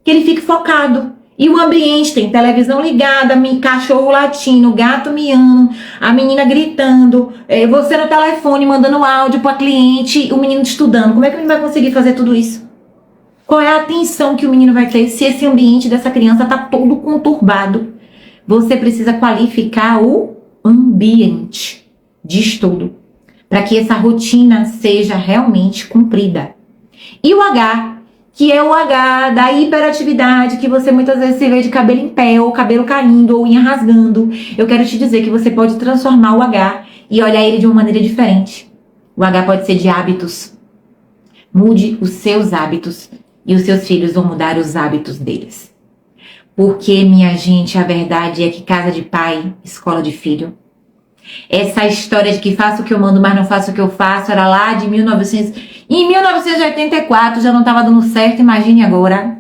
que ele fique focado. E o ambiente tem televisão ligada, cachorro latindo, gato miando, a menina gritando, você no telefone mandando áudio para cliente, o menino estudando. Como é que ele vai conseguir fazer tudo isso? Qual é a atenção que o menino vai ter se esse ambiente dessa criança está todo conturbado? Você precisa qualificar o ambiente de estudo para que essa rotina seja realmente cumprida. E o H, que é o H da hiperatividade, que você muitas vezes se vê de cabelo em pé, ou cabelo caindo, ou unha rasgando. Eu quero te dizer que você pode transformar o H e olhar ele de uma maneira diferente. O H pode ser de hábitos. Mude os seus hábitos e os seus filhos vão mudar os hábitos deles. Porque, minha gente, a verdade é que casa de pai, escola de filho. Essa história de que faço o que eu mando, mas não faço o que eu faço, era lá de 1900... Em 1984 já não estava dando certo, imagine agora.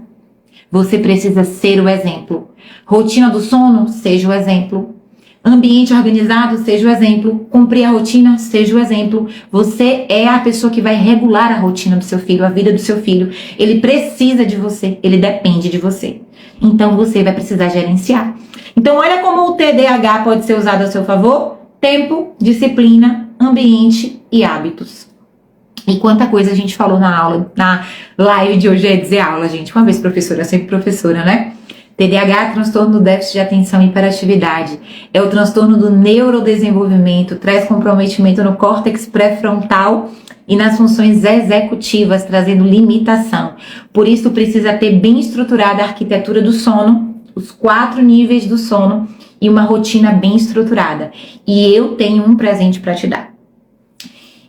Você precisa ser o exemplo. Rotina do sono, seja o exemplo. Ambiente organizado, seja o exemplo. Cumprir a rotina, seja o exemplo. Você é a pessoa que vai regular a rotina do seu filho, a vida do seu filho. Ele precisa de você, ele depende de você. Então você vai precisar gerenciar. Então olha como o TDAH pode ser usado a seu favor. Tempo, disciplina, ambiente e hábitos. E quanta coisa a gente falou na aula, na live de hoje, é dizer aula, gente. Uma vez professora, sempre professora, né? TDAH, transtorno do déficit de atenção e hiperatividade. É o transtorno do neurodesenvolvimento, traz comprometimento no córtex pré-frontal e nas funções executivas, trazendo limitação. Por isso precisa ter bem estruturada a arquitetura do sono, os 4 níveis do sono e uma rotina bem estruturada. E eu tenho um presente para te dar.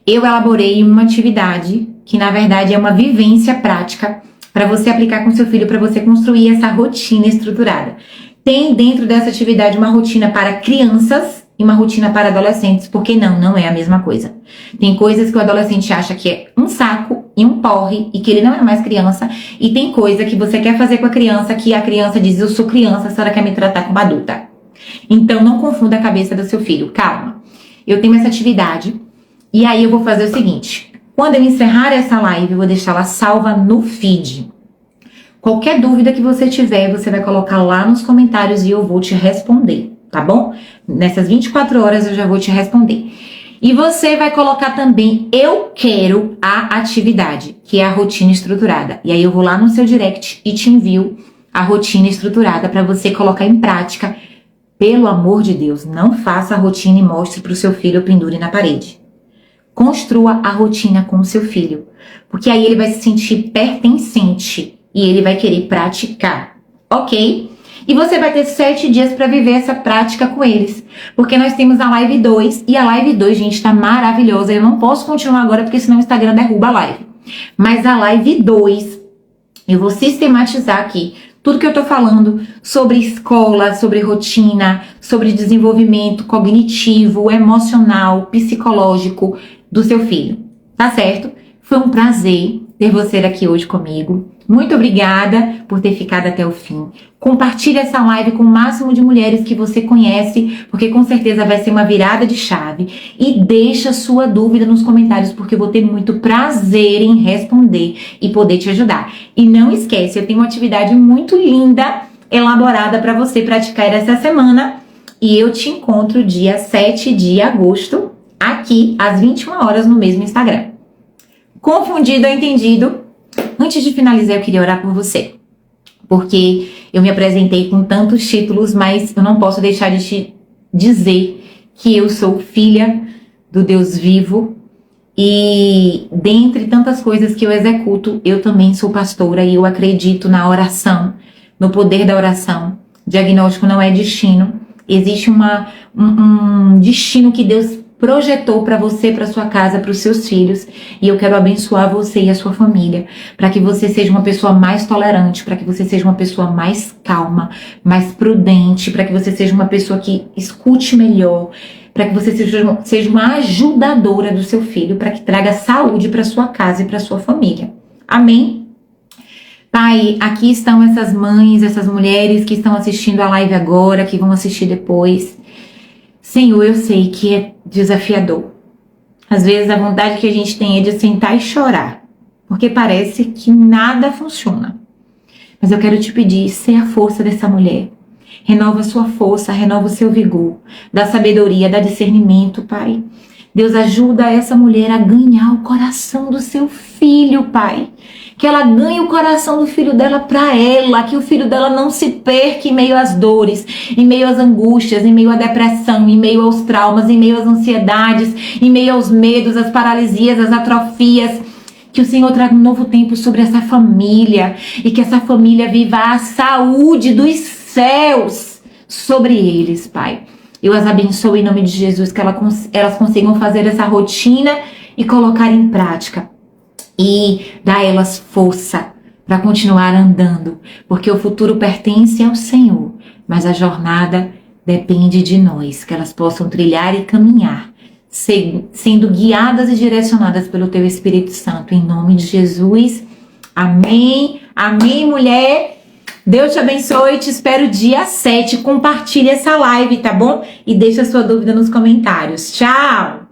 Eu elaborei uma atividade que, na verdade, é uma vivência prática para você aplicar com seu filho, para você construir essa rotina estruturada. Tem dentro dessa atividade uma rotina para crianças e uma rotina para adolescentes, porque não é a mesma coisa. Tem coisas que o adolescente acha que é um saco e um porre e que ele não é mais criança, e tem coisa que você quer fazer com a criança que a criança diz, eu sou criança, a senhora quer me tratar como adulta. Então não confunda a cabeça do seu filho, calma. Eu tenho essa atividade e aí eu vou fazer o seguinte, quando eu encerrar essa live, eu vou deixar ela salva no feed. Qualquer dúvida que você tiver, você vai colocar lá nos comentários e eu vou te responder, tá bom? Nessas 24 horas eu já vou te responder. E você vai colocar também, eu quero a atividade, que é a rotina estruturada. E aí eu vou lá no seu direct e te envio a rotina estruturada para você colocar em prática. Pelo amor de Deus, não faça a rotina e mostre para o seu filho ou pendure na parede. Construa a rotina com o seu filho, porque aí ele vai se sentir pertencente e ele vai querer praticar, ok? E você vai ter 7 dias para viver essa prática com eles, porque nós temos a live 2 e a live 2, gente, tá maravilhosa. Eu não posso continuar agora porque senão o Instagram derruba a live. Mas a live 2, eu vou sistematizar aqui tudo que eu tô falando sobre escola, sobre rotina, sobre desenvolvimento cognitivo, emocional, psicológico do seu filho, tá certo? Foi um prazer ter você aqui hoje comigo. Muito obrigada por ter ficado até o fim. Compartilhe essa live com o máximo de mulheres que você conhece, porque com certeza vai ser uma virada de chave. E deixa sua dúvida nos comentários, porque eu vou ter muito prazer em responder e poder te ajudar. E não esquece, eu tenho uma atividade muito linda, elaborada para você praticar essa semana. E eu te encontro dia 7 de agosto, aqui às 21 horas no mesmo Instagram. Confundido ou entendido? Antes de finalizar, eu queria orar por você, porque eu me apresentei com tantos títulos, mas eu não posso deixar de te dizer que eu sou filha do Deus vivo e dentre tantas coisas que eu executo, eu também sou pastora e eu acredito na oração, no poder da oração. Diagnóstico não é destino, existe um destino que Deus projetou para você, para sua casa, para os seus filhos, e eu quero abençoar você e a sua família, para que você seja uma pessoa mais tolerante, para que você seja uma pessoa mais calma, mais prudente, para que você seja uma pessoa que escute melhor, para que você seja uma ajudadora do seu filho, para que traga saúde para sua casa e para sua família. Amém? Pai, aqui estão essas mães, essas mulheres que estão assistindo a live agora, que vão assistir depois. Senhor, eu sei que é desafiador. Às vezes a vontade que a gente tem é de sentar e chorar, porque parece que nada funciona. Mas eu quero te pedir, ser a força dessa mulher. Renova a sua força, renova o seu vigor, dá sabedoria, dá discernimento, Pai. Deus, ajuda essa mulher a ganhar o coração do seu filho, Pai. Que ela ganhe o coração do filho dela para ela, que o filho dela não se perca em meio às dores, em meio às angústias, em meio à depressão, em meio aos traumas, em meio às ansiedades, em meio aos medos, às paralisias, às atrofias. Que o Senhor traga um novo tempo sobre essa família e que essa família viva a saúde dos céus sobre eles, Pai. Eu as abençoo em nome de Jesus, que elas consigam fazer essa rotina e colocar em prática. E dá a elas força para continuar andando, porque o futuro pertence ao Senhor, mas a jornada depende de nós, que elas possam trilhar e caminhar, sendo guiadas e direcionadas pelo Teu Espírito Santo, em nome de Jesus. Amém, amém, mulher. Deus te abençoe, te espero dia 7, compartilhe essa live, tá bom? E deixa a sua dúvida nos comentários. Tchau!